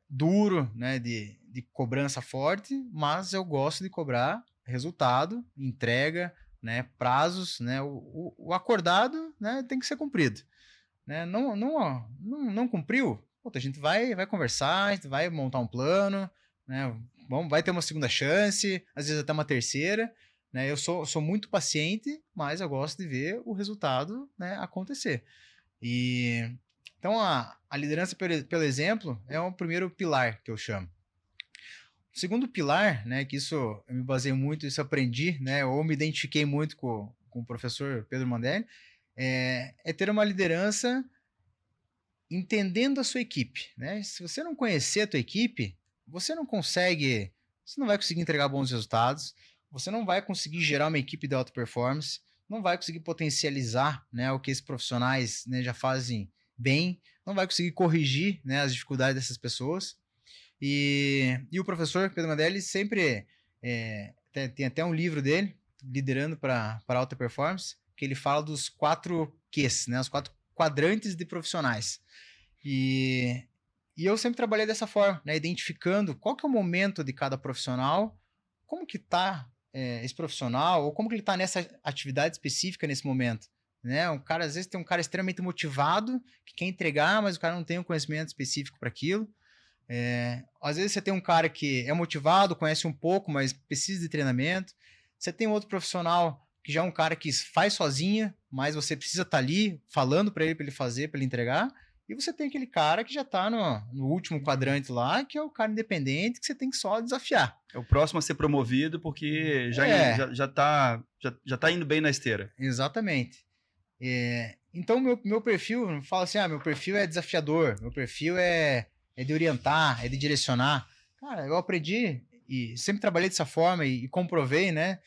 S3: duro, né, de cobrança forte, mas eu gosto de cobrar resultado, entrega, né, prazos, né, o acordado, né, tem que ser cumprido. Né? Não cumpriu? Puta, a gente vai conversar, a gente vai montar um plano, né? Vai ter uma segunda chance, às vezes até uma terceira. Né? Eu sou muito paciente, mas eu gosto de ver o resultado, né, acontecer. Então, a liderança pelo exemplo é o primeiro pilar que eu chamo. O segundo pilar, né, que isso eu me baseio muito, isso eu aprendi, né, ou me identifiquei muito com o professor Pedro Mandelli, é ter uma liderança entendendo a sua equipe, né? Se você não conhecer a tua equipe, você não vai conseguir entregar bons resultados, você não vai conseguir gerar uma equipe de alta performance, não vai conseguir potencializar, né, o que esses profissionais, né, já fazem bem, não vai conseguir corrigir, né, as dificuldades dessas pessoas. E o professor Pedro Mandelli sempre tem até um livro dele, Liderando para Alta Performance, que ele fala dos 4 Qs, né, os 4 quadrantes de profissionais. E eu sempre trabalhei dessa forma, né, identificando qual que é o momento de cada profissional, como que está esse profissional, ou como que ele está nessa atividade específica nesse momento. Né? Às vezes tem um cara extremamente motivado, que quer entregar, mas o cara não tem um conhecimento específico para aquilo. Às vezes você tem um cara que é motivado, conhece um pouco, mas precisa de treinamento. Você tem outro profissional que já é um cara que faz sozinho, mas você precisa estar ali falando para ele fazer, para ele entregar. E você tem aquele cara que já está no último quadrante lá, que é o cara independente, que você tem que só desafiar.
S1: É o próximo a ser promovido porque já tá indo bem na esteira.
S3: Exatamente. Então, meu perfil, fala assim, meu perfil é desafiador, meu perfil é de orientar, é de direcionar. Cara, eu aprendi e sempre trabalhei dessa forma e comprovei, né,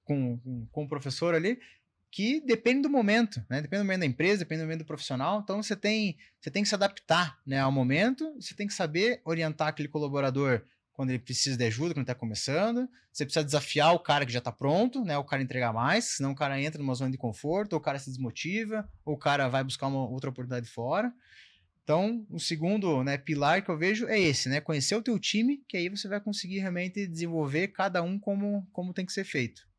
S3: com o professor ali, que depende do momento, né? Depende do momento da empresa, depende do momento do profissional. Então, você tem que se adaptar, né, ao momento, você tem que saber orientar aquele colaborador quando ele precisa de ajuda, quando ele está começando. Você precisa desafiar o cara que já está pronto, né, o cara entregar mais, senão o cara entra numa zona de conforto, ou o cara se desmotiva, ou o cara vai buscar uma outra oportunidade fora. Então, o segundo, né, pilar que eu vejo é esse, né? Conhecer o teu time, que aí você vai conseguir realmente desenvolver cada um como tem que ser feito.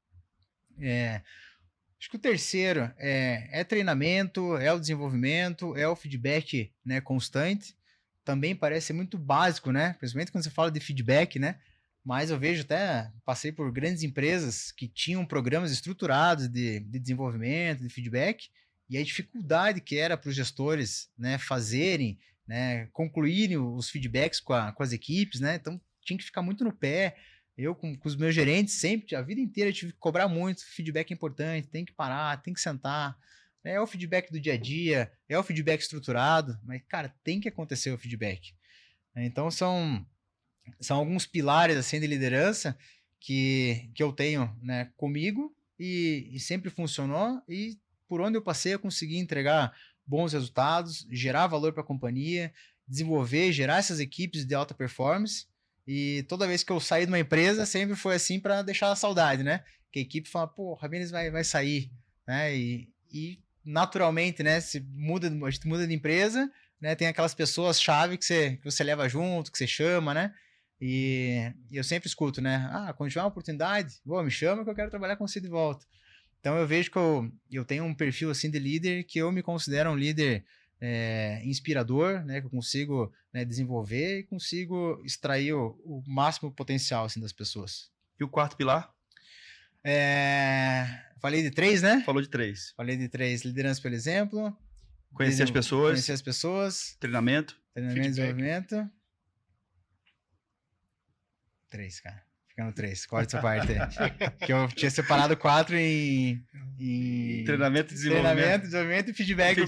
S3: Acho que o terceiro é treinamento, é o desenvolvimento, é o feedback, né, constante. também parece ser muito básico, né? Principalmente quando você fala de feedback, né? Mas eu vejo até, passei por grandes empresas que tinham programas estruturados de desenvolvimento, de feedback, e a dificuldade que era para os gestores, né, fazerem, né, concluírem os feedbacks com as equipes, né? Então tinha que ficar muito no pé. Eu, com os meus gerentes, sempre, a vida inteira, tive que cobrar muito. Feedback é importante, tem que parar, tem que sentar. É o feedback do dia a dia, é o feedback estruturado, mas, cara, tem que acontecer o feedback. Então, são alguns pilares, assim, de liderança que eu tenho, né, comigo e sempre funcionou. E por onde eu passei, eu consegui entregar bons resultados, gerar valor para a companhia, desenvolver, gerar essas equipes de alta performance. E toda vez que eu saí de uma empresa, sempre foi assim para deixar a saudade, né? Que a equipe fala, pô, o Ramires vai sair, né? E naturalmente, né? A gente muda de empresa, né? Tem aquelas pessoas-chave que você leva junto, que você chama, né? E eu sempre escuto, né? Ah, quando tiver uma oportunidade, me chama que eu quero trabalhar com você de volta. Então eu vejo que eu tenho um perfil assim de líder que eu me considero um líder inspirador, né, que eu consigo, né, desenvolver e consigo extrair o máximo potencial assim, das pessoas.
S1: E o quarto pilar?
S3: Falei de 3, né?
S1: Falou de 3.
S3: Falei de 3. Liderança pelo exemplo.
S1: Conhecer as pessoas.
S3: Conhecer as pessoas.
S1: Treinamento.
S3: E desenvolvimento. 3, cara. Ficando 3. Corta essa parte aí. Que eu tinha separado 4 em
S1: Treinamento, desenvolvimento
S3: e feedback.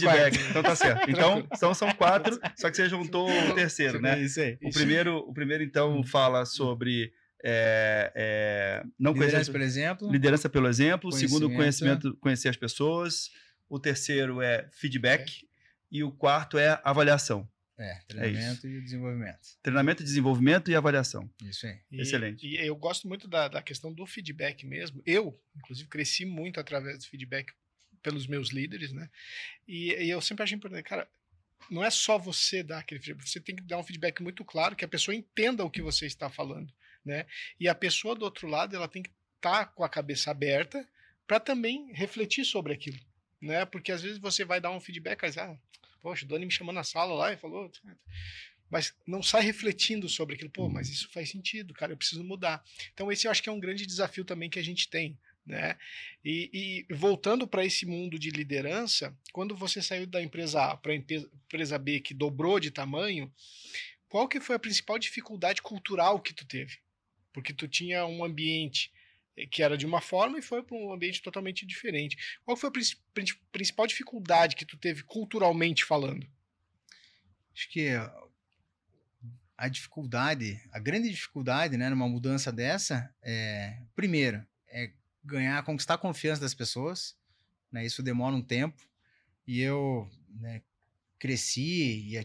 S1: Então tá certo. Então são 4, só que você juntou o terceiro, né?
S3: Isso aí.
S1: O primeiro então, fala sobre não
S3: liderança pelo exemplo.
S1: Liderança pelo exemplo. O segundo, conhecer as pessoas. O terceiro é feedback. E o quarto é avaliação.
S3: Treinamento e desenvolvimento.
S1: Treinamento, desenvolvimento e avaliação.
S3: Isso aí.
S1: Excelente.
S2: E eu gosto muito da questão do feedback mesmo. Eu, inclusive, cresci muito através do feedback pelos meus líderes, né? E eu sempre achei importante, cara, não é só você dar aquele feedback, você tem que dar um feedback muito claro, que a pessoa entenda o que você está falando, né? E a pessoa do outro lado, ela tem que estar com a cabeça aberta para também refletir sobre aquilo, né? Porque às vezes você vai dar um feedback, mas, poxa, o Dani me chamou na sala lá e falou, mas não sai refletindo sobre aquilo. Pô, mas isso faz sentido, cara, eu preciso mudar. Então esse eu acho que é um grande desafio também que a gente tem, né? E voltando para esse mundo de liderança, quando você saiu da empresa A para a empresa B, que dobrou de tamanho, qual que foi a principal dificuldade cultural que tu teve? Porque tu tinha um ambiente que era de uma forma e foi para um ambiente totalmente diferente. Qual foi a principal dificuldade que tu teve culturalmente falando?
S3: Acho que a grande dificuldade, né, numa mudança dessa, primeiro, conquistar a confiança das pessoas, né, isso demora um tempo, e eu, né, cresci e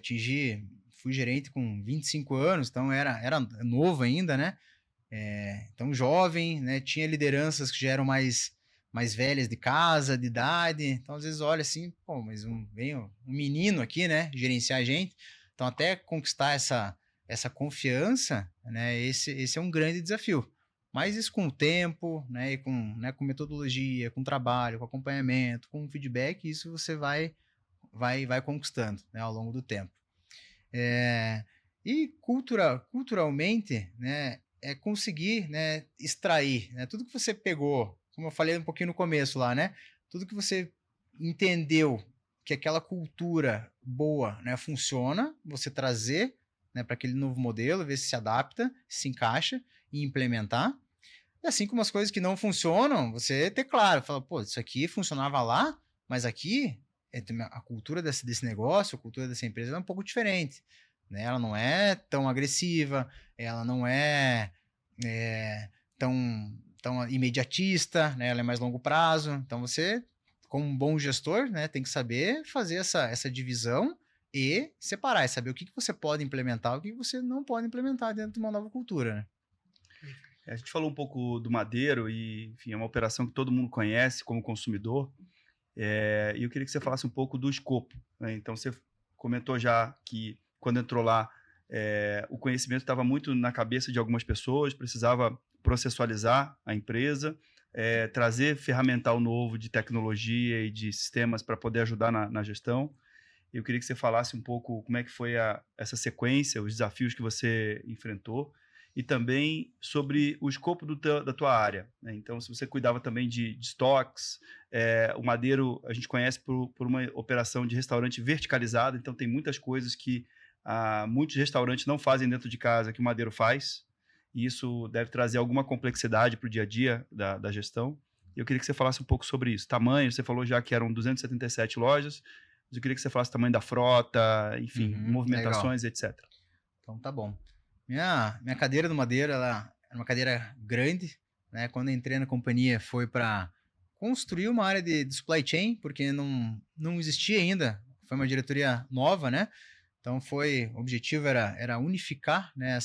S3: fui gerente com 25 anos, então era novo ainda, né, então jovem, né, tinha lideranças que já eram mais velhas de casa, de idade, então às vezes olha assim, pô, mas vem um menino aqui, né, gerenciar a gente, então até conquistar essa confiança, né, esse é um grande desafio, mas isso com o tempo, né, e com metodologia, com trabalho, com acompanhamento, com feedback, isso você vai conquistando, né, ao longo do tempo. E culturalmente, né, conseguir, né, extrair, né, tudo que você pegou, como eu falei um pouquinho no começo lá, né, tudo que você entendeu que aquela cultura boa, né, funciona, você trazer, né, para aquele novo modelo, ver se adapta, se encaixa e implementar. E assim como as coisas que não funcionam, você ter claro, falar, pô, isso aqui funcionava lá, mas aqui a cultura desse negócio, a cultura dessa empresa é um pouco diferente. Né? Ela não é tão agressiva, ela não é tão imediatista, né? Ela é mais longo prazo. Então você, como um bom gestor, né, tem que saber fazer essa divisão e separar, e saber o que você pode implementar e o que você não pode implementar dentro de uma nova cultura. Né?
S1: A gente falou um pouco do Madeiro e, enfim, é uma operação que todo mundo conhece como consumidor. E eu queria que você falasse um pouco do escopo. Né? Então, você comentou já que quando entrou lá, o conhecimento estava muito na cabeça de algumas pessoas, precisava processualizar a empresa, trazer ferramental novo de tecnologia e de sistemas para poder ajudar na gestão. Eu queria que você falasse um pouco como é que foi essa sequência, os desafios que você enfrentou e também sobre o escopo da tua área, né? Então, se você cuidava também de estoques, o Madeiro a gente conhece por uma operação de restaurante verticalizado, então tem muitas coisas que muitos restaurantes não fazem dentro de casa que o Madeiro faz, e isso deve trazer alguma complexidade para o dia a dia da gestão. E eu queria que você falasse um pouco sobre isso. Tamanho, você falou já que eram 277 lojas, mas eu queria que você falasse o tamanho da frota, enfim,
S3: Legal.
S1: movimentações, etc.
S3: Então tá bom. Minha cadeira do Madeira, ela era uma cadeira grande, né? Quando eu entrei na companhia foi para construir uma área de supply chain, porque não existia ainda, foi uma diretoria nova, né? Então o objetivo era unificar, né,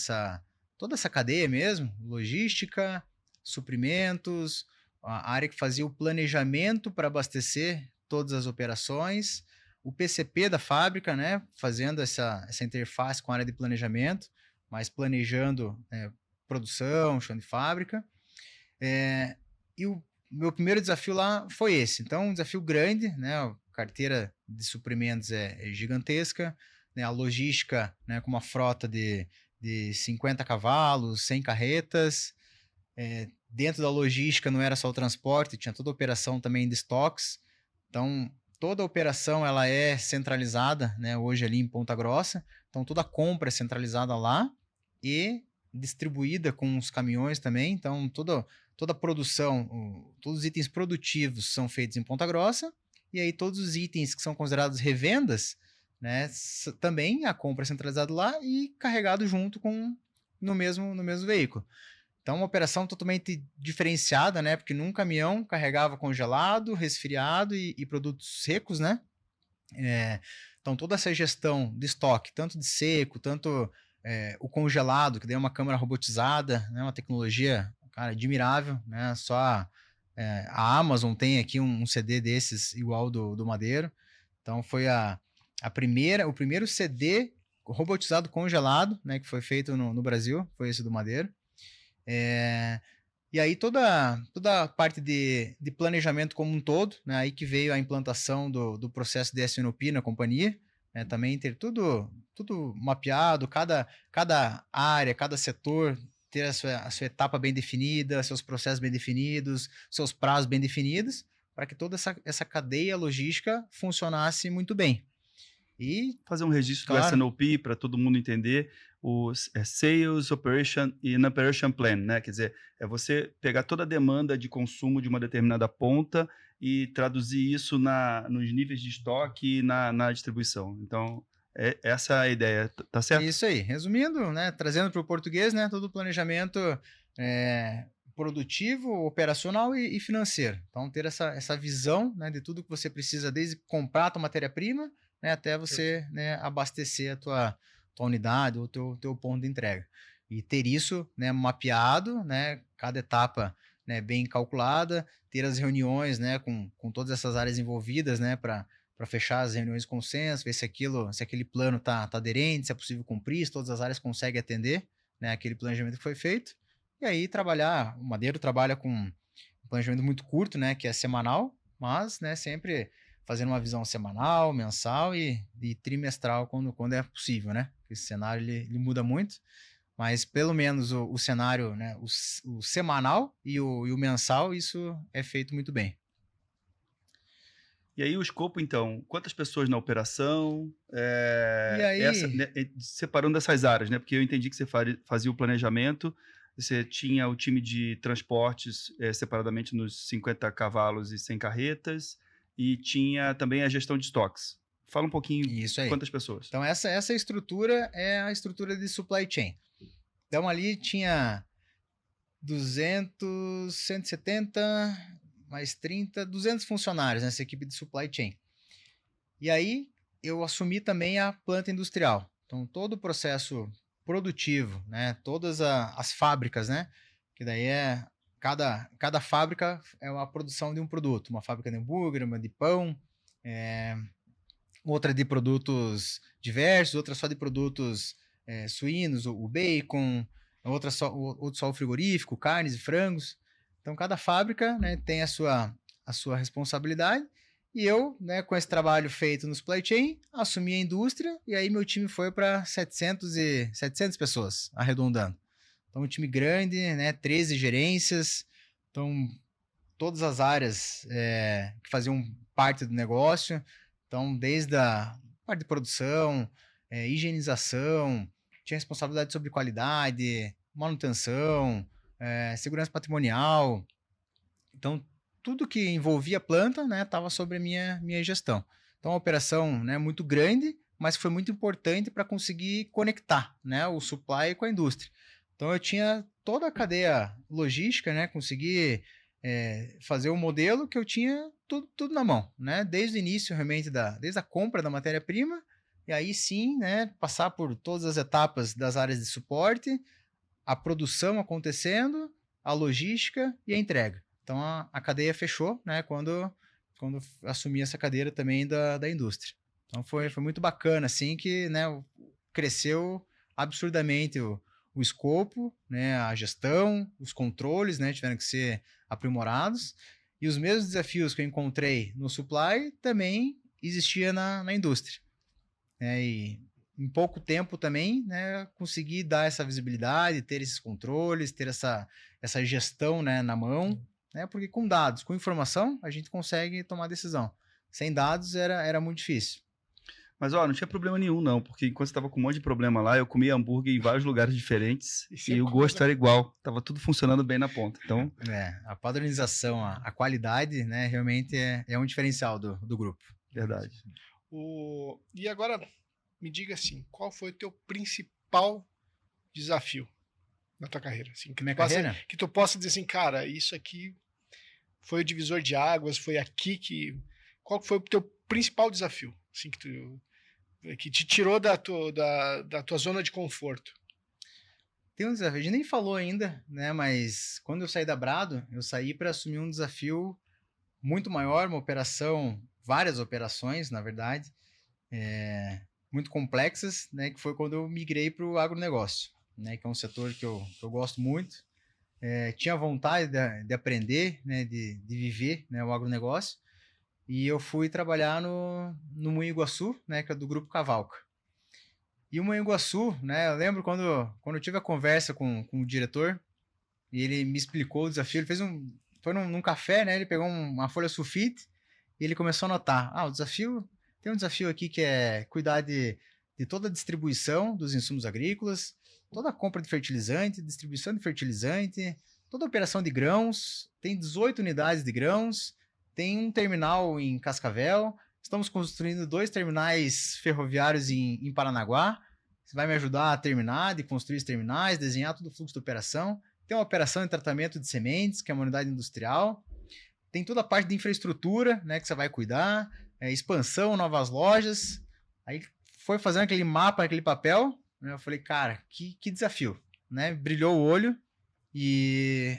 S3: toda essa cadeia mesmo, logística, suprimentos, a área que fazia o planejamento para abastecer todas as operações, o PCP da fábrica, né, fazendo essa interface com a área de planejamento, mas planejando produção, chão de fábrica. E o meu primeiro desafio lá foi esse. Então, um desafio grande, né, a carteira de suprimentos é gigantesca, né, a logística, né, com uma frota de 50 cavalos, 100 carretas. Dentro da logística não era só o transporte, tinha toda a operação também de estoques. Então, toda a operação ela é centralizada, né, hoje ali em Ponta Grossa. Então, toda a compra é centralizada lá e distribuída com os caminhões também. Então, toda a produção, todos os itens produtivos são feitos em Ponta Grossa. E aí, todos os itens que são considerados revendas, né, também a compra é centralizada lá e carregado junto no mesmo veículo. Então, uma operação totalmente diferenciada, né? Porque num caminhão carregava congelado, resfriado e produtos secos, né? Então, toda essa gestão de estoque, tanto de seco, tanto o congelado, que daí é uma câmara robotizada, né? Uma tecnologia, cara, admirável, né? Só a Amazon tem aqui um CD desses igual do Madeiro. Então, foi o primeiro CD robotizado congelado, né? Que foi feito no Brasil, foi esse do Madeiro. E aí toda a parte de planejamento como um todo, né, aí que veio a implantação do processo de S&OP na companhia, né, também ter tudo mapeado, cada área, cada setor ter a sua etapa bem definida, seus processos bem definidos, seus prazos bem definidos, para que toda essa cadeia logística funcionasse muito bem. E
S1: fazer um registro do
S3: claro,
S1: S&OP para todo mundo entender Sales, Operation e Operation Plan, né? Quer dizer, é você pegar toda a demanda de consumo de uma determinada ponta e traduzir isso nos níveis de estoque e na distribuição. Então, essa é a ideia, tá certo?
S3: isso aí. Resumindo, né, trazendo para o português, né, todo o planejamento produtivo, operacional e financeiro. Então, ter essa visão, né, de tudo que você precisa, desde comprar a tua matéria-prima, né, até você, né, abastecer a tua unidade ou teu ponto de entrega. E ter isso, né, mapeado, né, cada etapa, né, bem calculada, ter as reuniões, né, com todas essas áreas envolvidas, né, para fechar as reuniões de consenso, ver se aquele plano está aderente, se é possível cumprir, se todas as áreas conseguem atender, né, aquele planejamento que foi feito. E aí o Madeiro trabalha com um planejamento muito curto, né, que é semanal, mas, né, sempre fazendo uma visão semanal, mensal e trimestral quando é possível, né? Esse cenário ele muda muito, mas pelo menos o cenário, né, o semanal e o mensal, isso é feito muito bem.
S1: E aí o escopo, então, quantas pessoas na operação?
S3: E aí,
S1: Separando essas áreas, né? Porque eu entendi que você fazia o planejamento, você tinha o time de transportes separadamente nos 50 cavalos e 100 carretas, e tinha também a gestão de estoques. Fala um pouquinho
S3: isso aí.
S1: quantas pessoas.
S3: Então, essa estrutura é a estrutura de supply chain. Então, ali tinha 200, 170, mais 30, 200 funcionários nessa equipe de supply chain. E aí, eu assumi também a planta industrial. Então, todo o processo produtivo, né? Todas as fábricas, né? Que daí cada fábrica é uma produção de um produto. Uma fábrica de hambúrguer, uma de pão, outra de produtos diversos, outra só de produtos suínos, o bacon, outro só o frigorífico, carnes e frangos. Então, cada fábrica, né, tem a sua responsabilidade E eu, né, com esse trabalho feito no supply chain, assumi a indústria e aí meu time foi para 700 pessoas, arredondando. Então, um time grande, né, 13 gerências, então todas as áreas que faziam parte do negócio. Então, desde a parte de produção, higienização, tinha responsabilidade sobre qualidade, manutenção, segurança patrimonial. Então, tudo que envolvia a planta, né, estava sobre a minha gestão. Então, uma operação, né, muito grande, mas foi muito importante para conseguir conectar, né, o supply com a indústria. Então, eu tinha toda a cadeia logística, né, consegui fazer um modelo que eu tinha tudo na mão, né, desde o início, realmente, desde a compra da matéria-prima, e aí sim, né, passar por todas as etapas das áreas de suporte, a produção acontecendo, a logística e a entrega. Então a cadeia fechou, né, quando assumi essa cadeira também da indústria. Então foi muito bacana, assim, que, né, cresceu absurdamente o escopo, né, a gestão, os controles, né, tiveram que ser aprimorados, e os mesmos desafios que eu encontrei no supply também existia na indústria. E em pouco tempo também, né, consegui dar essa visibilidade, ter esses controles, ter essa gestão, né, na mão, né, porque com dados, com informação, a gente consegue tomar decisão. Sem dados era muito difícil.
S1: Mas, ó, não tinha problema nenhum, não, porque enquanto você tava com um monte de problema lá, eu comia hambúrguer em vários lugares diferentes e o gosto era igual. Tava tudo funcionando bem na ponta. Então,
S3: a padronização, a qualidade, né, realmente é um diferencial do grupo.
S1: Verdade.
S2: E agora, me diga assim, qual foi o teu principal desafio na tua carreira? Assim, que tu possa dizer assim, cara, isso aqui foi o divisor de águas, foi aqui que... Qual foi o teu principal desafio? Assim, que te tirou da tua zona de conforto?
S3: Tem um desafio, a gente nem falou ainda, né? Mas quando eu saí da Brado, eu saí para assumir um desafio muito maior, uma operação, várias operações, na verdade, muito complexas, né? Que foi quando eu migrei para o agronegócio, né? Que é um setor que eu gosto muito. Tinha vontade de aprender, né? De viver, né? O agronegócio. E eu fui trabalhar no Moinho Iguaçu, né? Que é do Grupo Cavalca. E o Moinho Iguaçu, né? Eu lembro quando eu tive a conversa com o diretor e ele me explicou o desafio. Ele fez foi num café, né? Ele pegou uma folha sulfite e ele começou a anotar. Tem um desafio aqui que é cuidar de toda a distribuição dos insumos agrícolas, toda a compra de fertilizante, distribuição de fertilizante, toda a operação de grãos. Tem 18 unidades de grãos, tem um terminal em Cascavel, estamos construindo 2 terminais ferroviários em Paranaguá. Você vai me ajudar a terminar, de construir os terminais, desenhar todo o fluxo de operação. Tem uma operação de tratamento de sementes, que é uma unidade industrial. Tem toda a parte de infraestrutura, né, que você vai cuidar, expansão, novas lojas. Aí foi fazendo aquele mapa, aquele papel, né, eu falei, cara, que desafio, né? Brilhou o olho e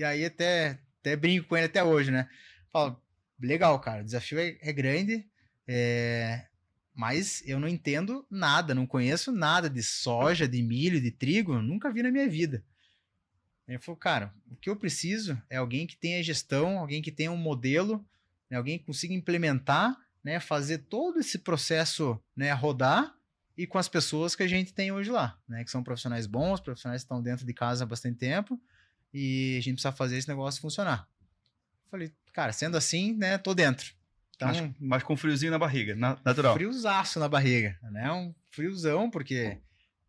S3: aí até brinco com ele até hoje, né? Falo, legal, cara, o desafio é grande, mas eu não entendo nada, não conheço nada de soja, de milho, de trigo, nunca vi na minha vida. Ele falou, cara, o que eu preciso é alguém que tenha gestão, alguém que tenha um modelo, né, alguém que consiga implementar, né, fazer todo esse processo, né, rodar e com as pessoas que a gente tem hoje lá, né, que são profissionais bons, profissionais que estão dentro de casa há bastante tempo e a gente precisa fazer esse negócio funcionar. Falei, cara, sendo assim, né, tô dentro.
S1: Então, mas com friozinho na barriga, natural.
S3: Friozaço na barriga, né, um friozão, porque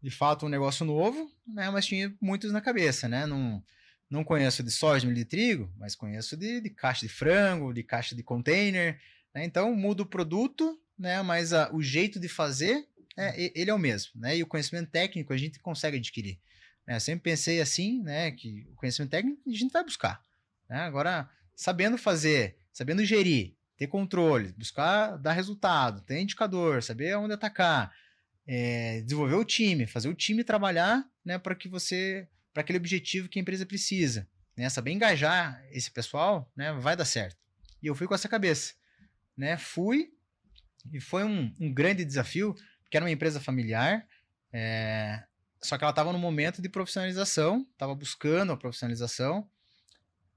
S3: de fato um negócio novo, né, mas tinha muitos na cabeça, né, não conheço de soja, milho de trigo, mas conheço de caixa de frango, de caixa de container, né, então muda o produto, né, mas o jeito de fazer, ele é o mesmo, né, e o conhecimento técnico a gente consegue adquirir. Eu sempre pensei assim, né, que o conhecimento técnico a gente vai buscar, né, agora sabendo fazer, sabendo gerir, ter controle, buscar dar resultado, ter indicador, saber onde atacar, desenvolver o time, fazer o time trabalhar, né, para aquele objetivo que a empresa precisa, né, saber engajar esse pessoal, né, vai dar certo. E eu fui com essa cabeça, né, e foi um grande desafio, porque era uma empresa familiar, só que ela estava no momento de profissionalização, estava buscando a profissionalização,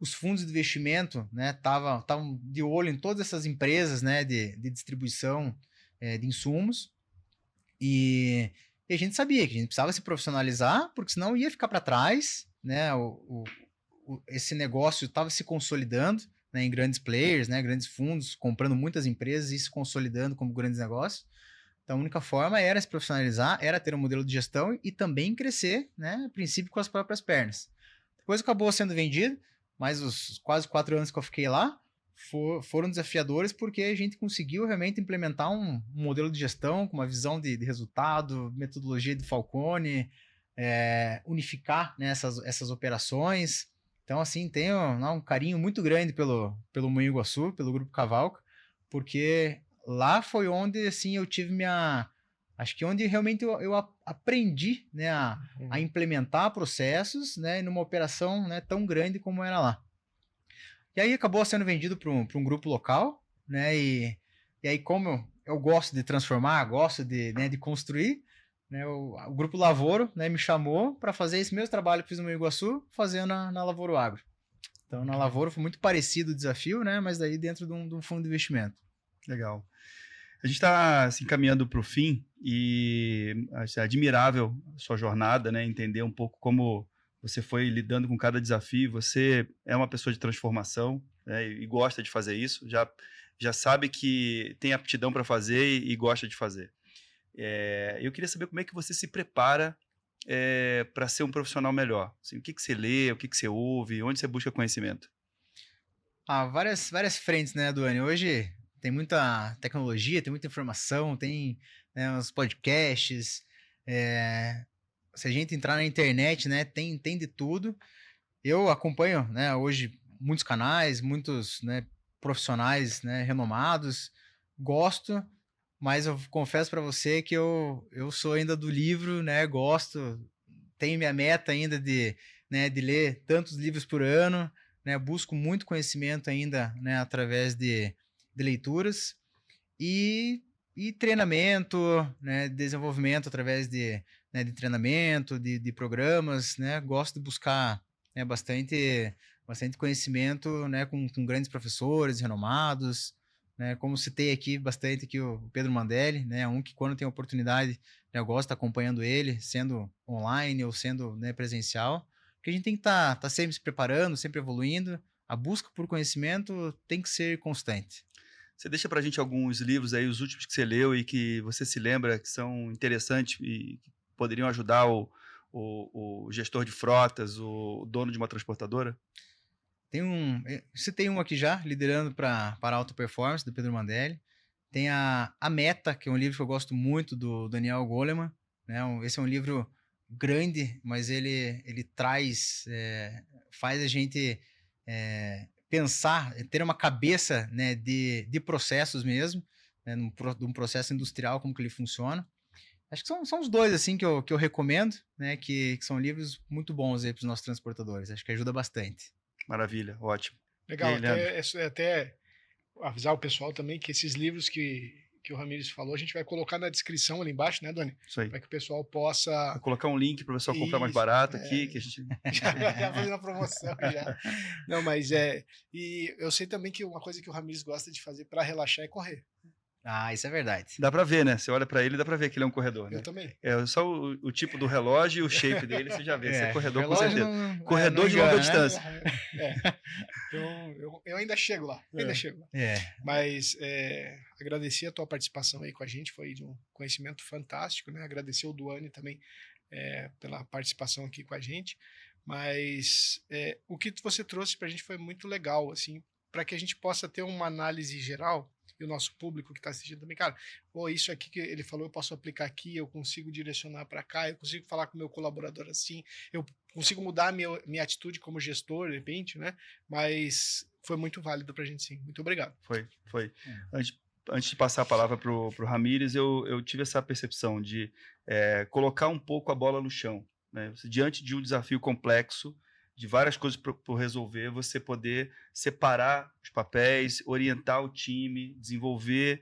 S3: os fundos de investimento, né, estavam de olho em todas essas empresas, né, de distribuição de insumos, e a gente sabia que a gente precisava se profissionalizar, porque senão ia ficar para trás, né, esse negócio estava se consolidando, né, em grandes players, né, grandes fundos, comprando muitas empresas e se consolidando como grandes negócios. Então, a única forma era se profissionalizar, era ter um modelo de gestão e também crescer, né, a princípio com as próprias pernas. Depois acabou sendo vendido, mas os quase 4 anos que eu fiquei lá foram desafiadores porque a gente conseguiu realmente implementar um modelo de gestão com uma visão de resultado, metodologia de Falcone, unificar, né, essas operações. Então, assim, tenho um carinho muito grande pelo Moinho Iguaçu, pelo Grupo Cavalca, porque lá foi onde, assim, eu tive acho que onde realmente eu aprendi, né, a implementar processos, né, numa operação, né, tão grande como era lá. E aí acabou sendo vendido para um grupo local, né, e aí como eu gosto de transformar, gosto de construir, né, o Grupo Lavoro, né, me chamou para fazer esse mesmo trabalho que fiz no Moinho Iguaçu, fazendo na Lavoro Agro. Então, na Lavoro foi muito parecido o desafio, né, mas daí dentro de um fundo de investimento.
S1: Legal. A gente está assim, caminhando para o fim e é admirável a sua jornada, né? Entender um pouco como você foi lidando com cada desafio. Você é uma pessoa de transformação, né? E gosta de fazer isso. Já sabe que tem aptidão para fazer e gosta de fazer. Eu queria saber como é que você se prepara para ser um profissional melhor. Assim, o que você lê, o que você ouve, onde você busca conhecimento?
S3: Várias frentes, né, Duane? Hoje tem muita tecnologia, tem muita informação, tem, né, uns podcasts. Se a gente entrar na internet, né, tem de tudo. Eu acompanho, né, hoje muitos canais, muitos, né, profissionais, né, renomados. Gosto, mas eu confesso para você que eu sou ainda do livro, né? Gosto, tenho minha meta ainda né, de ler tantos livros por ano, né? Busco muito conhecimento ainda, né, através de leituras e treinamento, né, desenvolvimento através né, de treinamento, de programas, né? Gosto de buscar, né, bastante conhecimento, né, com grandes professores renomados, né, como citei aqui bastante aqui o Pedro Mandelli, né, que quando tem oportunidade, né, eu gosto de estar acompanhando ele, sendo online ou sendo, né, presencial, porque a gente tem que tá sempre se preparando, sempre evoluindo, a busca por conhecimento tem que ser constante.
S1: Você deixa para a gente alguns livros aí, os últimos que você leu e que você se lembra que são interessantes e que poderiam ajudar o gestor de frotas, o dono de uma transportadora?
S3: Você tem um aqui já, Liderando para Alta Performance, do Pedro Mandelli. Tem a Meta, que é um livro que eu gosto muito, do Daniel Goleman. Né? Esse é um livro grande, mas ele traz, faz a gente pensar, ter uma cabeça, né, de processos mesmo, né, de um processo industrial, como que ele funciona. Acho que são os dois assim que eu recomendo, né, que são livros muito bons para os nossos transportadores. Acho que ajuda bastante.
S1: Maravilha, ótimo.
S2: Legal, até avisar o pessoal também que esses livros que o Ramires falou, a gente vai colocar na descrição ali embaixo, né, Doni?
S1: Isso aí.
S2: Para que o pessoal possa...
S1: Vou colocar um link para o pessoal comprar mais barato aqui, que a gente...
S2: já fazendo a promoção, já. Não, mas e eu sei também que uma coisa que o Ramires gosta de fazer para relaxar é correr.
S3: Ah, isso é verdade.
S1: Dá pra ver, né? Você olha pra ele, dá pra ver que ele é um corredor, né?
S2: Eu também.
S1: É só o tipo do relógio e o shape dele, você já vê. Você é corredor com certeza.
S3: Corredor
S1: de longa distância.
S2: Então, eu ainda chego lá. Mas agradecer a tua participação aí com a gente, foi de um conhecimento fantástico, né? Agradecer o Duane também pela participação aqui com a gente. Mas o que você trouxe pra gente foi muito legal, assim, para que a gente possa ter uma análise geral. E o nosso público que está assistindo também, cara, isso aqui que ele falou, eu posso aplicar aqui, eu consigo direcionar para cá, eu consigo falar com o meu colaborador assim, eu consigo mudar a minha atitude como gestor, de repente, né? Mas foi muito válido para a gente, sim. Muito obrigado.
S1: Foi. Antes de passar a palavra para o Ramires, eu tive essa percepção de colocar um pouco a bola no chão, né? Diante de um desafio complexo, de várias coisas por resolver, você poder separar os papéis, orientar o time, desenvolver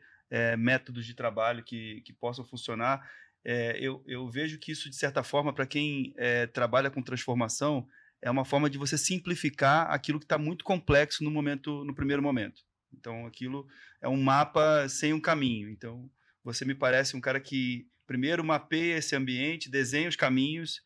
S1: métodos de trabalho que possam funcionar. Eu vejo que isso, de certa forma, para quem trabalha com transformação, é uma forma de você simplificar aquilo que está muito complexo no primeiro momento. Então, aquilo é um mapa sem um caminho. Então, você me parece um cara que primeiro mapeia esse ambiente, desenha os caminhos,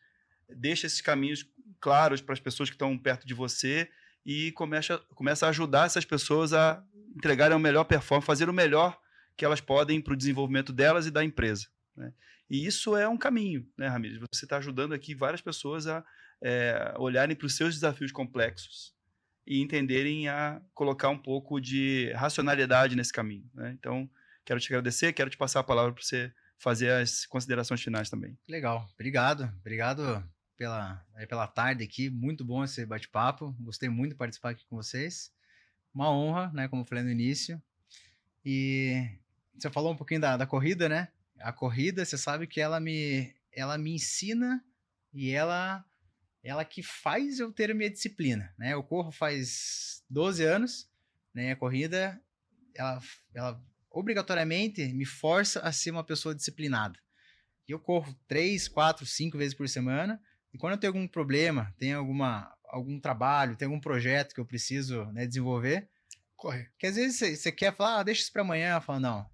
S1: deixa esses caminhos claros para as pessoas que estão perto de você e começa a ajudar essas pessoas a entregarem a melhor performance, fazer o melhor que elas podem para o desenvolvimento delas e da empresa, né? E isso é um caminho, né, Ramires? Você está ajudando aqui várias pessoas a olharem para os seus desafios complexos e entenderem a colocar um pouco de racionalidade nesse caminho, né? Então, quero te agradecer, quero te passar a palavra para você fazer as considerações finais também.
S3: Legal, obrigado pela tarde aqui, muito bom esse bate-papo, gostei muito de participar aqui com vocês, uma honra, né, como eu falei no início. E você falou um pouquinho da corrida, né? A corrida, você sabe que ela me ensina e ela que faz eu ter a minha disciplina, né? Eu corro faz 12 anos, né? A corrida, ela obrigatoriamente me força a ser uma pessoa disciplinada. E eu corro 3, 4, 5 vezes por semana, e quando eu tenho algum problema, tem algum trabalho, tem algum projeto que eu preciso, né, desenvolver,
S2: Corre.
S3: que às vezes você quer falar, deixa isso para amanhã, eu falo, não,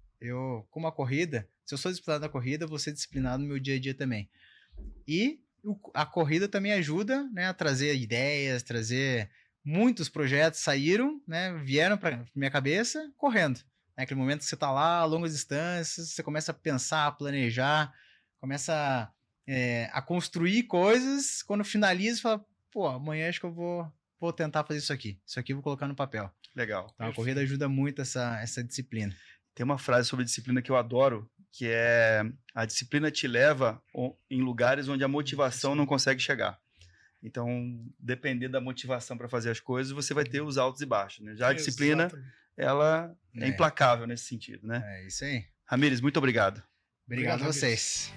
S3: como a corrida, se eu sou disciplinado na corrida, eu vou ser disciplinado no meu dia a dia também. E a corrida também ajuda, né, a trazer ideias, trazer muitos projetos saíram, né, vieram para minha cabeça correndo. Naquele momento que você está lá, a longas distâncias, você começa a pensar, a planejar, começa a construir coisas, quando finaliza, fala, pô, amanhã acho que eu vou tentar fazer isso aqui eu vou colocar no papel.
S1: Legal.
S3: Então, a corrida ajuda muito essa disciplina.
S1: Tem uma frase sobre disciplina que eu adoro, que é: a disciplina te leva em lugares onde a motivação não consegue chegar. Então, depender da motivação para fazer as coisas, você vai ter os altos e baixos, né? Já a disciplina, ela é implacável nesse sentido, né?
S3: É isso aí.
S1: Ramires, muito obrigado.
S3: Obrigado a
S2: Ramires.
S3: vocês.